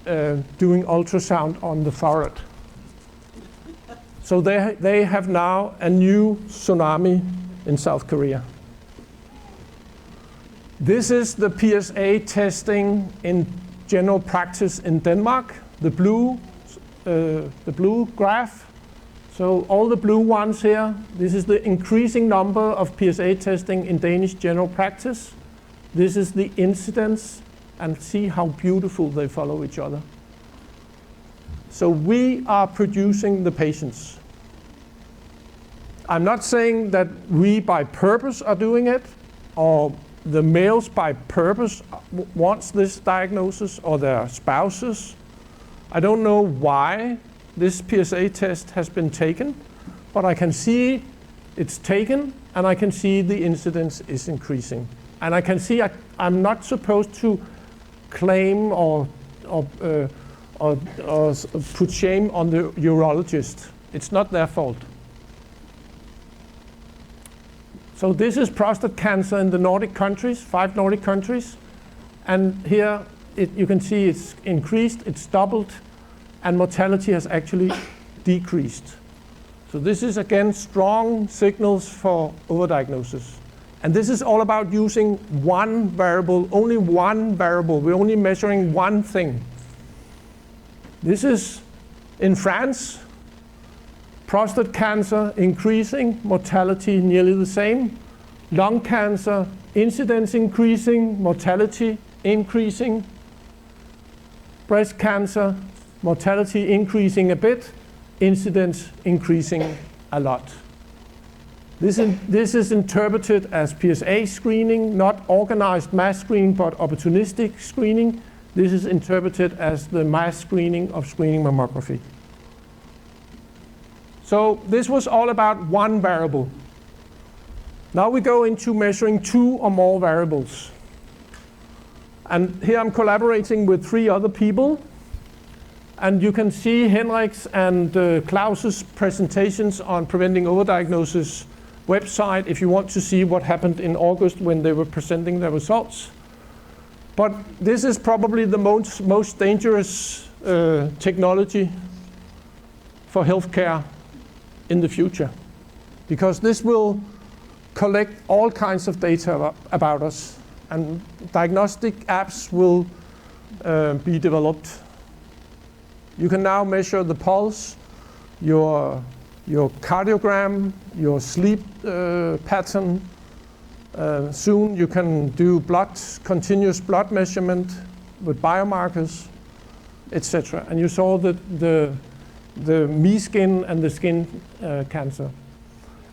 doing ultrasound on the thyroid. So they have now a new tsunami in South Korea. This is the PSA testing in general practice in Denmark. The blue graph So all the blue ones here, this is the increasing number of PSA testing in Danish general practice. This is the incidence, and see how beautiful they follow each other. So we are producing the patients. I'm not saying that we by purpose are doing it, or the males by purpose wants this diagnosis, or their spouses. I don't know why this PSA test has been taken, but I can see it's taken, and I can see the incidence is increasing. And I can see I'm not supposed to claim or put shame on the urologist. It's not their fault. So this is prostate cancer in the Nordic countries, 5 Nordic countries. And here you can see it's increased, it's doubled, and mortality has actually decreased. So this is again strong signals for overdiagnosis. And this is all about using one variable, only one variable. We're only measuring one thing. This is in France, prostate cancer increasing, mortality nearly the same. Lung cancer, incidence increasing, mortality increasing. Breast cancer, mortality increasing a bit, incidence increasing a lot. This is interpreted as PSA screening, not organized mass screening, but opportunistic screening. This is interpreted as the mass screening of screening mammography. So this was all about one variable. Now we go into measuring 2 or more variables. And here I'm collaborating with 3 other people. And you can see Henrik's and Klaus's presentations on Preventing Overdiagnosis website if you want to see what happened in August when they were presenting their results. But this is probably the most dangerous technology for healthcare in the future, because this will collect all kinds of data about us, and diagnostic apps will be developed. You can now measure the pulse, your cardiogram, your sleep pattern. Soon you can do continuous blood measurement with biomarkers, etc. And you saw the me skin and the skin cancer.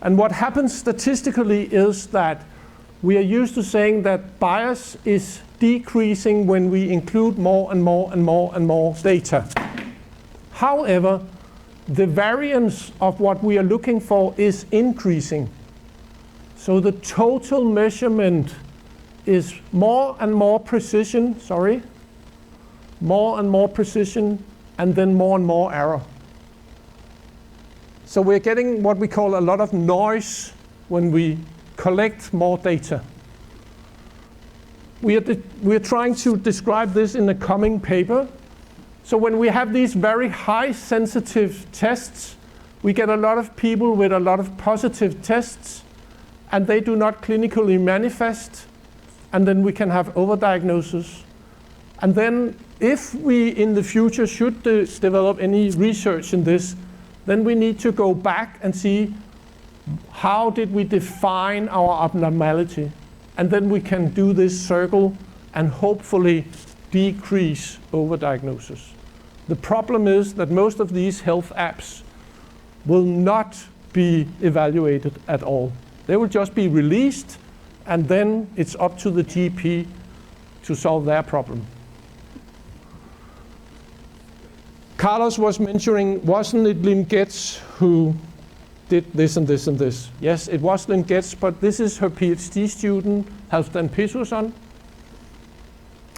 And what happens statistically is that we are used to saying that bias is decreasing when we include more and more and more and more data. However, the variance of what we are looking for is increasing. So the total measurement is more and more precision, more and more precision, and then more and more error. So we're getting what we call a lot of noise when we collect more data. We are trying to describe this in the coming paper. So when we have these very high sensitive tests, we get a lot of people with a lot of positive tests, and they do not clinically manifest, and then we can have overdiagnosis. And then if we in the future should develop any research in this, then we need to go back and see how did we define our abnormality. And then we can do this circle and hopefully decrease overdiagnosis. The problem is that most of these health apps will not be evaluated at all. They will just be released, and then it's up to the GP to solve their problem. Carlos was mentioning, wasn't it Lynn Getz who did this and this and this? Yes, it was Lynn Getz, but this is her PhD student, Halfdan Pettersson.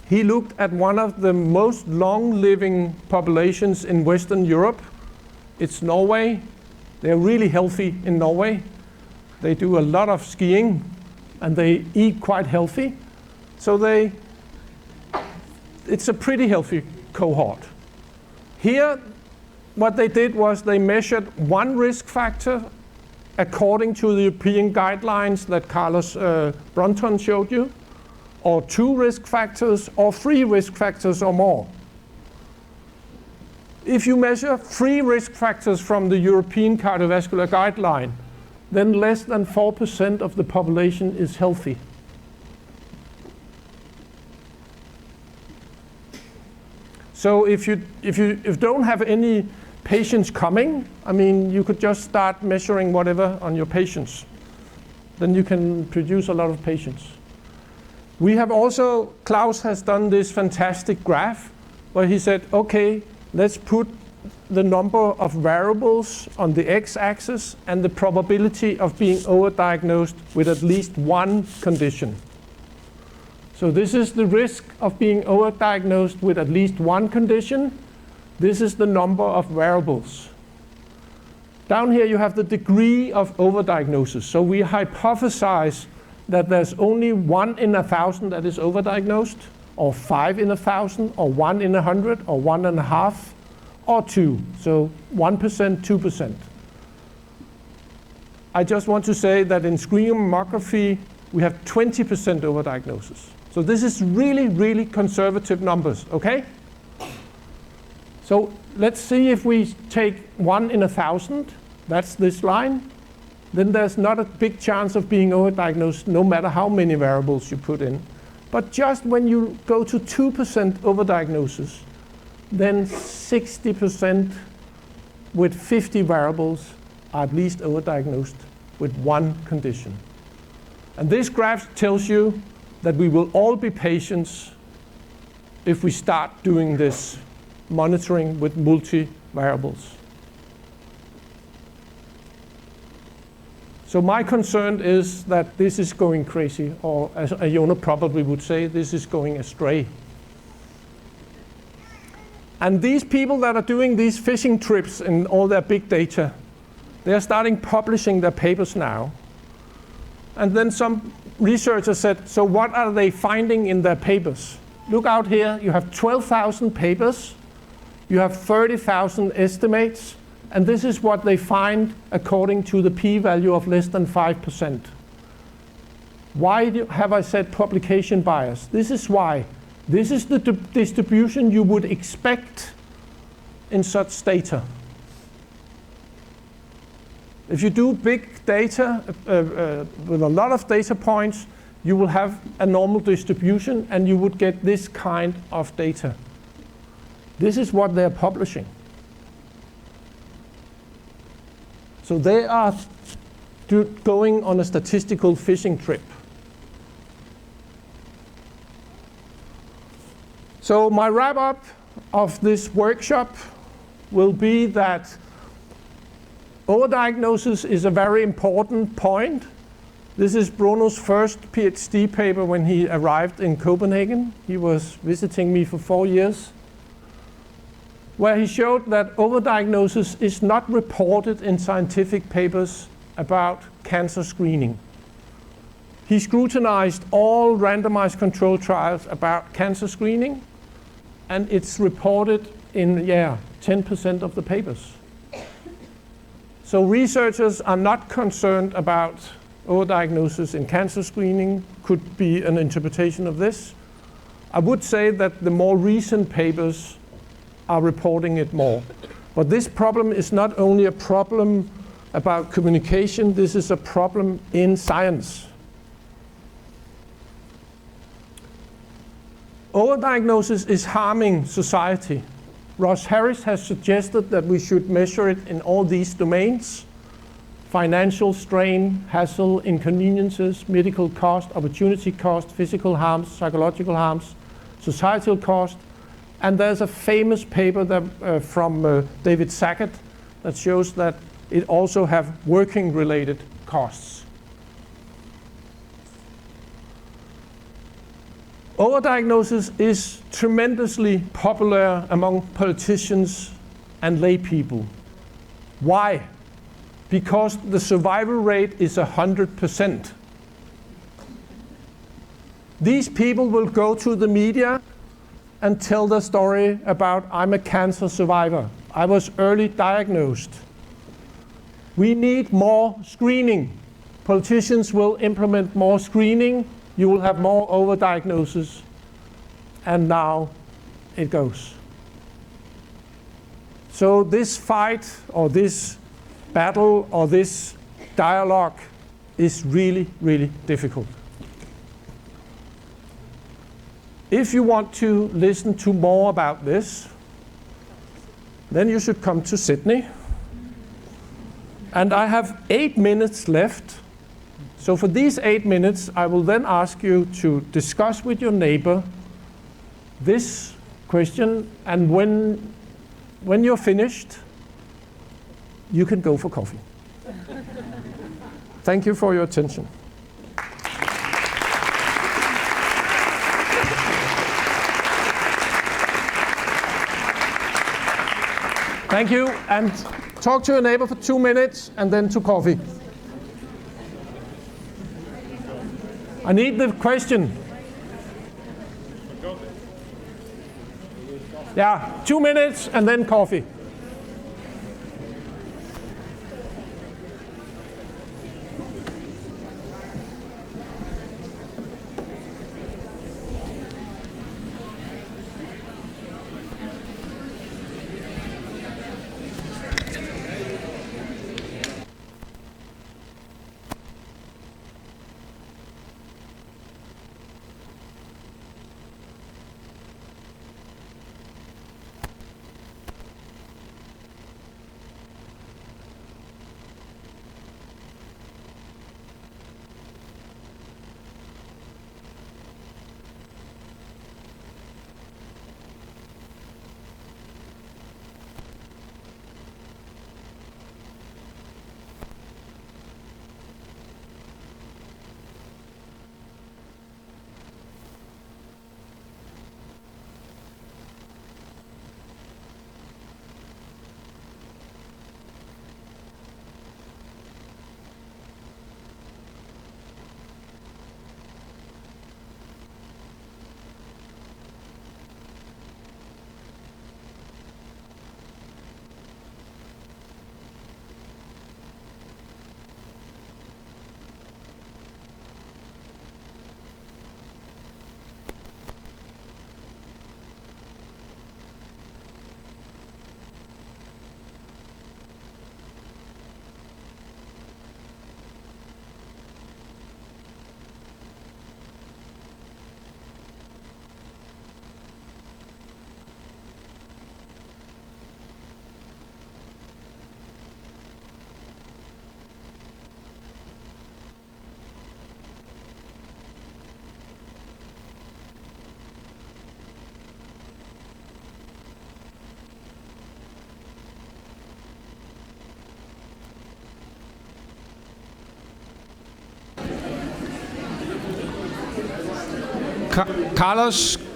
He looked at one of the most long-living populations in Western Europe. It's Norway. They're really healthy in Norway. They do a lot of skiing, and they eat quite healthy. So it's a pretty healthy cohort. Here, what they did was they measured one risk factor according to the European guidelines that Carlos Brunton showed you, or 2 risk factors, or 3 risk factors or more. If you measure 3 risk factors from the European Cardiovascular Guideline, then less than 4% of the population is healthy. So if you don't have any patients coming, I mean, you could just start measuring whatever on your patients. Then you can produce a lot of patients. We have also, Klaus has done this fantastic graph where he said, okay, let's put the number of variables on the x-axis and the probability of being overdiagnosed with at least one condition. So this is the risk of being overdiagnosed with at least one condition. This is the number of variables. Down here you have the degree of overdiagnosis. So we hypothesize that there's only 1 in 1,000 that is overdiagnosed, or 5 in 1,000, or 1 in 100, or 1.5, or 2. So 1%, 2%. I just want to say that in screening mammography, we have 20% overdiagnosis. So this is really, really conservative numbers, okay? So let's see if we take 1 in 1,000, that's this line, then there's not a big chance of being overdiagnosed no matter how many variables you put in. But just when you go to 2% overdiagnosis, then 60% with 50 variables are at least overdiagnosed with one condition. And this graph tells you that we will all be patients if we start doing this monitoring with multi-variables. So my concern is that this is going crazy, or as Iona probably would say, this is going astray. And these people that are doing these fishing trips and all their big data, they are starting publishing their papers now. And then some researchers said, so what are they finding in their papers? Look out here, you have 12,000 papers, you have 30,000 estimates, and this is what they find according to the p-value of less than 5%. Why have I said publication bias? This is why. This is the distribution you would expect in such data. If you do big data with a lot of data points, you will have a normal distribution and you would get this kind of data. This is what they're publishing. So they are going on a statistical fishing trip. So my wrap-up of this workshop will be that overdiagnosis is a very important point. This is Bruno's first PhD paper when he arrived in Copenhagen. He was visiting me for 4 years, where he showed that overdiagnosis is not reported in scientific papers about cancer screening. He scrutinized all randomized controlled trials about cancer screening, and it's reported in 10% of the papers. So researchers are not concerned about overdiagnosis in cancer screening, could be an interpretation of this. I would say that the more recent papers are reporting it more. But this problem is not only a problem about communication, this is a problem in science. Overdiagnosis is harming society. Ross Harris has suggested that we should measure it in all these domains: financial strain, hassle, inconveniences, medical cost, opportunity cost, physical harms, psychological harms, societal cost. And there's a famous paper that, from David Sackett that shows that it also have working-related costs. Overdiagnosis is tremendously popular among politicians and lay people. Why? Because the survival rate is 100%. These people will go to the media and tell the story about, I'm a cancer survivor. I was early diagnosed. We need more screening. Politicians will implement more screening. You will have more overdiagnosis. And now it goes. So this fight or this battle or this dialogue is really, really difficult. If you want to listen to more about this, then you should come to Sydney. And I have 8 minutes left. So for these 8 minutes, I will then ask you to discuss with your neighbor this question, and when you're finished, you can go for coffee. Thank you for your attention. Thank you, and talk to your neighbor for 2 minutes and then to coffee. I need the question. Yeah, 2 minutes and then coffee.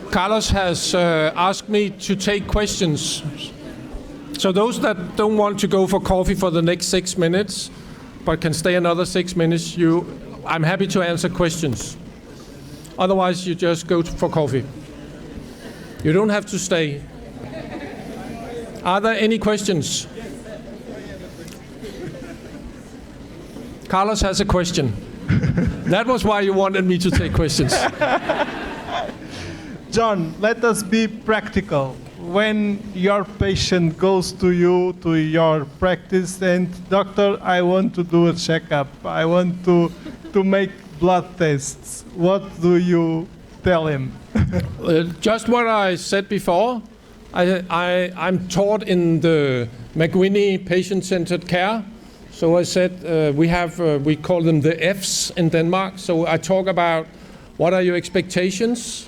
Carlos has asked me to take questions. So those that don't want to go for coffee for the next 6 minutes, but can stay another 6 minutes, I'm happy to answer questions. Otherwise, you just go for coffee. You don't have to stay. Are there any questions? Carlos has a question. That was why you wanted me to take questions. John, let us be practical. When your patient goes to you, to your practice, and doctor, I want to do a checkup, I want to make blood tests, what do you tell him? Just what I said before. I'm taught in the McWhinney patient-centered care. So I said we call them the F's in Denmark. So I talk about what are your expectations,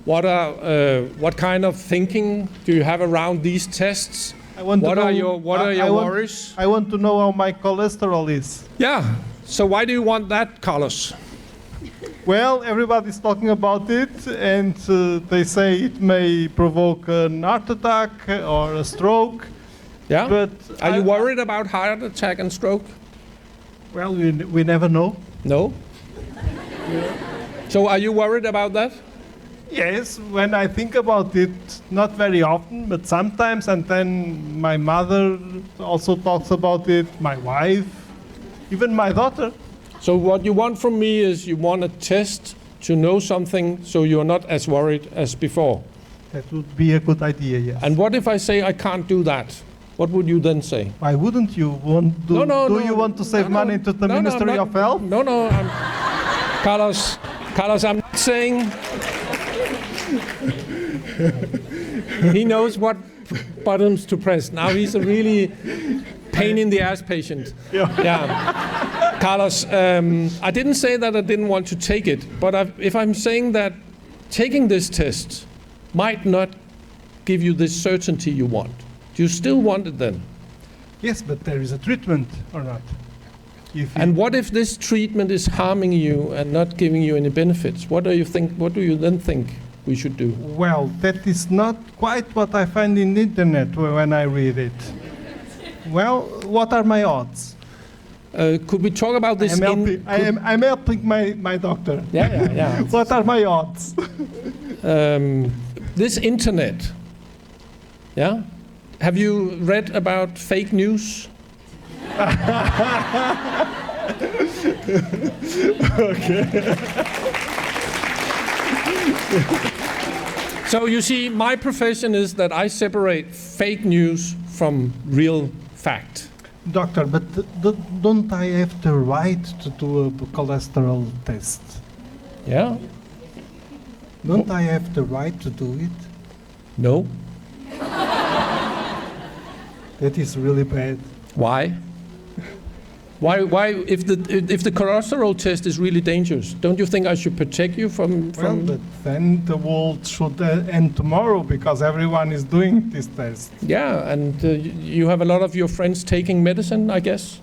what kind of thinking do you have around these tests? What are your worries? I want to know how my cholesterol is. Yeah. So why do you want that, Carlos? Well, everybody's talking about it, and they say it may provoke an heart attack or a stroke. Yeah. But are you worried about heart attack and stroke? Well, we never know. No. Yeah. So are you worried about that? Yes, when I think about it, not very often, but sometimes, and then my mother also talks about it, my wife, even my daughter. So what you want from me is you want a test to know something so you're not as worried as before. That would be a good idea, yes. And what if I say I can't do that? what would you then say? Why wouldn't you want to? You want to save money to the Ministry of Health? No, Carlos, I'm not saying. He knows what buttons to press. Now he's a really pain in the ass patient. Yeah. Carlos, I didn't say that I didn't want to take it, but if I'm saying that taking this test might not give you the certainty you want, do you still want it then? Yes, but there is a treatment or not. And what if this treatment is harming you and not giving you any benefits? What do you then think we should do? Well, that is not quite what I find in the internet when I read it. Well, what are my odds? Could we talk about this? I'm helping my doctor. Yeah. What are my odds? This internet. Yeah. Have you read about fake news? Okay. So you see, my profession is that I separate fake news from real fact. Doctor, but don't I have the right to do a cholesterol test? Yeah. Don't I have the right to do it? No. That is really bad. Why? Why? If the cholesterol test is really dangerous, don't you think I should protect you from? Well, but then the world should end tomorrow because everyone is doing this test. Yeah, and you have a lot of your friends taking medicine, I guess.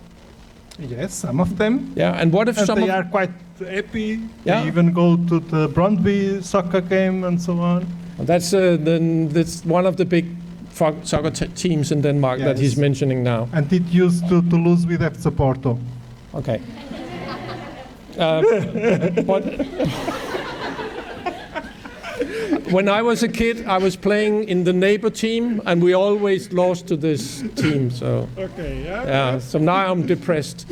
Yes, some of them. Yeah, and what if they are quite happy? Yeah. They even go to the Brøndby soccer game and so on. Well, that's one of the big soccer teams in Denmark that he's mentioning now. And it used to lose with FC Porto. Okay. But when I was a kid, I was playing in the neighbor team, and we always lost to this team. So okay, yeah. So now I'm depressed.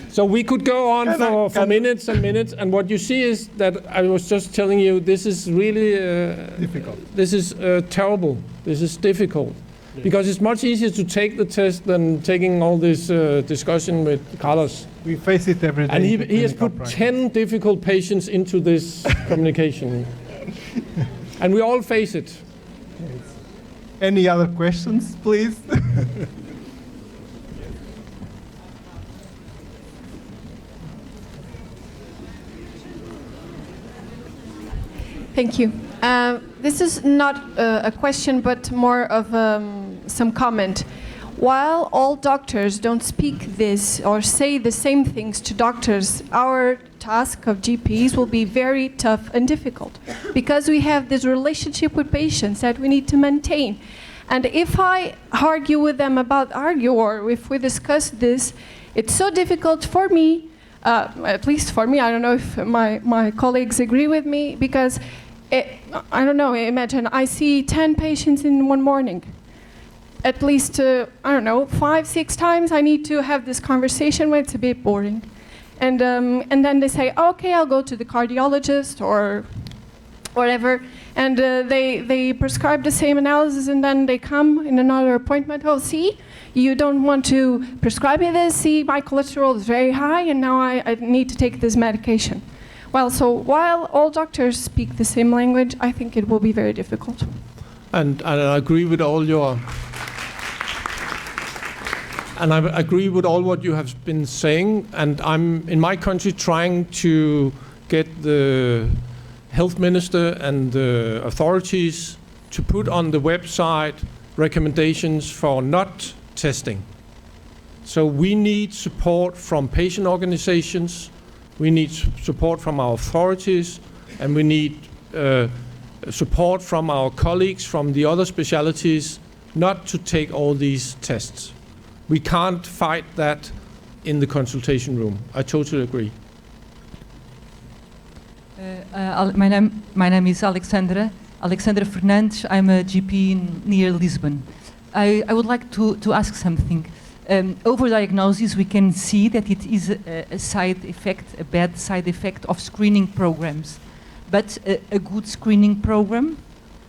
So we could go on for minutes and minutes, and what you see is that I was just telling you this is really difficult. This is terrible. This is difficult. Yes. Because it's much easier to take the test than taking all this discussion with Carlos. We face it every day. And he has put 10 difficult patients into this communication. And we all face it. Yes. Any other questions, please? Thank you. This is not a question, but more of some comment. While all doctors don't speak this or say the same things to doctors, our task of GPs will be very tough and difficult because we have this relationship with patients that we need to maintain. And if I argue with them or if we discuss this, it's so difficult for me, at least for me, I don't know if my colleagues agree with me, because I don't know, imagine I see 10 patients in one morning. At least, I don't know, 5-6 times I need to have this conversation where it's a bit boring. And then they say, okay, I'll go to the cardiologist or whatever. And they prescribe the same analysis, and then they come in another appointment. Oh, see, you don't want to prescribe me this. See, my cholesterol is very high, and now I need to take this medication. Well, so while all doctors speak the same language, I think it will be very difficult. And I agree with all your... And I agree with all what you have been saying. And I'm, in my country, trying to get the health minister and the authorities to put on the website recommendations for not testing. So we need support from patient organizations, we need support from our authorities, and we need support from our colleagues from the other specialties not to take all these tests. We can't fight that in the consultation room. I totally agree. My name is Alexandra Hernandez. I'm a GP near Lisbon. I would like to ask something. Overdiagnosis, we can see that it is a side effect, a bad side effect of screening programs. But a good screening program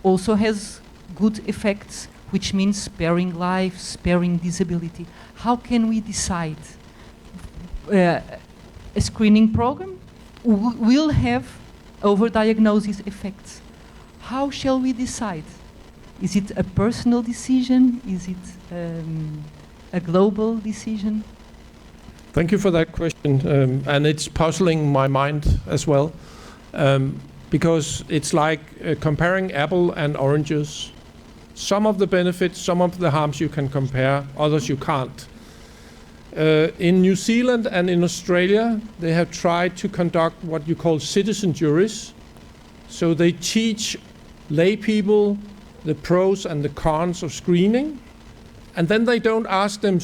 also has good effects which means sparing life, sparing disability. How can we decide? A screening program will have overdiagnosis effects. How shall we decide? Is it a personal decision? Is it a global decision? Thank you for that question, and it's puzzling my mind as well, because it's like comparing apple and oranges. Some of the benefits, some of the harms you can compare, others you can't. In New Zealand and in Australia, they have tried to conduct what you call citizen juries. So they teach lay people the pros and the cons of screening, and then they don't ask them,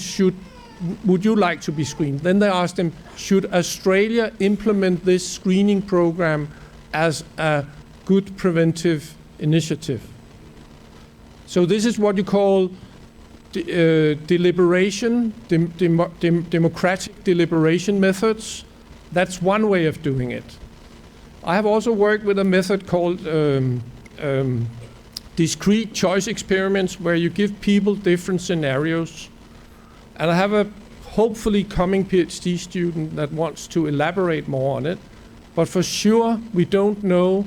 would you like to be screened? Then they ask them, should Australia implement this screening program as a good preventive initiative? So this is what you call deliberation, democratic deliberation methods. That's one way of doing it. I have also worked with a method called discrete choice experiments, where you give people different scenarios. And I have a hopefully coming PhD student that wants to elaborate more on it. But for sure, we don't know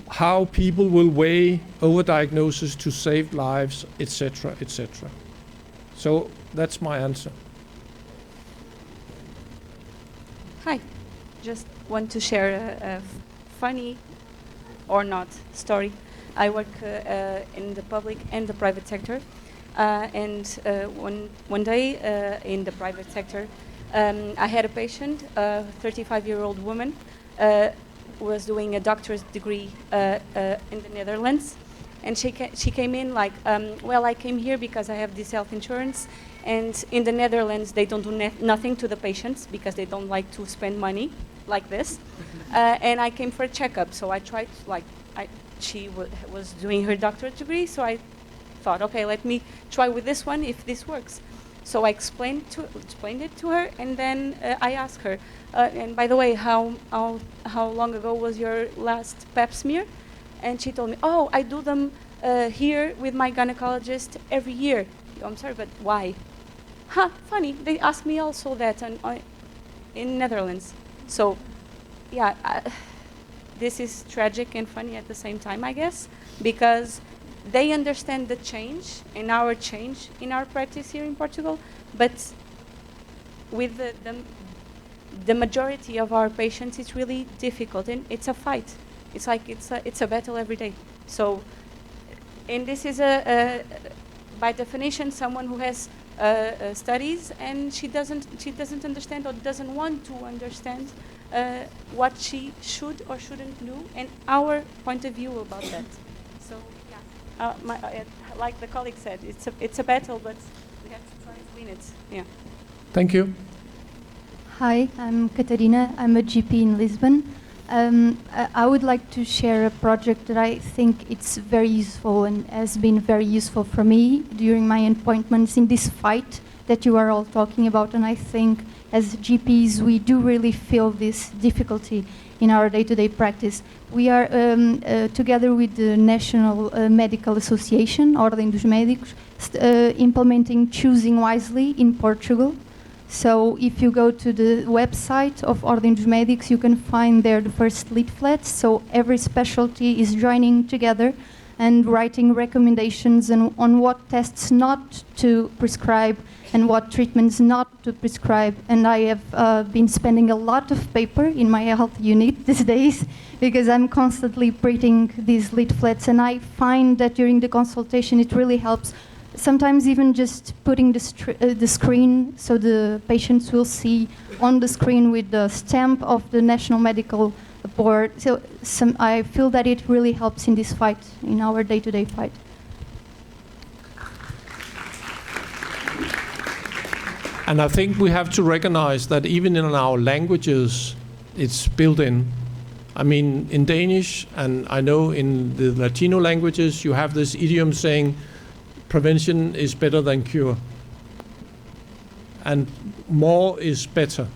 how people will weigh overdiagnosis to save lives, etc., etc. So that's my answer. Hi, just want to share a funny or not story. I work in the public and the private sector, and one day in the private sector, I had a patient, a 35-year-old woman, was doing a doctor's degree in the Netherlands, and she came in like, well, I came here because I have this health insurance, and in the Netherlands they don't do nothing to the patients because they don't like to spend money like this, and I came for a checkup. So I tried, like, she was doing her doctorate degree, so I thought, okay, let me try with this one if this works. So I explained it to her, and then I asked her, and by the way, how long ago was your last pap smear? And she told me, oh, I do them here with my gynecologist every year. I'm sorry, but why? Funny. They asked me also that in Netherlands. So, yeah, this is tragic and funny at the same time, I guess, because they understand the change and our change in our practice here in Portugal, but with the majority of our patients, it's really difficult, and it's a fight. It's like it's a battle every day. So, and this is by definition, someone who has studies, and she doesn't understand or doesn't want to understand what she should or shouldn't do, and our point of view about that. So, yeah, like the colleague said, it's a battle, but we have to try to win it. Yeah. Thank you. Hi, I'm Catarina. I'm a GP in Lisbon. I would like to share a project that I think it's very useful and has been very useful for me during my appointments in this fight that you are all talking about. And I think as GPs, we do really feel this difficulty in our day-to-day practice. We are together with the National Medical Association, Ordem dos Médicos, implementing Choosing Wisely in Portugal. So if you go to the website of Ordem dos Médicos, you can find there the first leaflets. So every specialty is joining together and writing recommendations on what tests not to prescribe and what treatments not to prescribe. And I have been spending a lot of paper in my health unit these days because I'm constantly printing these leaflets, and I find that during the consultation it really helps. Sometimes even just putting the screen so the patients will see on the screen with the stamp of the National Medical Board. So I feel that it really helps in this fight, in our day-to-day fight. And I think we have to recognize that even in our languages, it's built in. I mean, in Danish, and I know in the Latino languages, you have this idiom saying, prevention is better than cure. And more is better.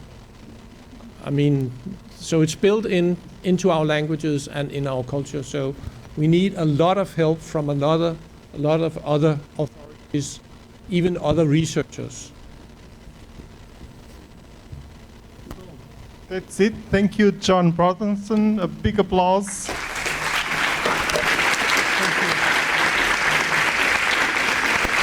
I mean, so it's built into our languages and in our culture. So we need a lot of help from another a lot of other authorities, even other researchers. That's it. Thank you, John Brodersen. A big applause.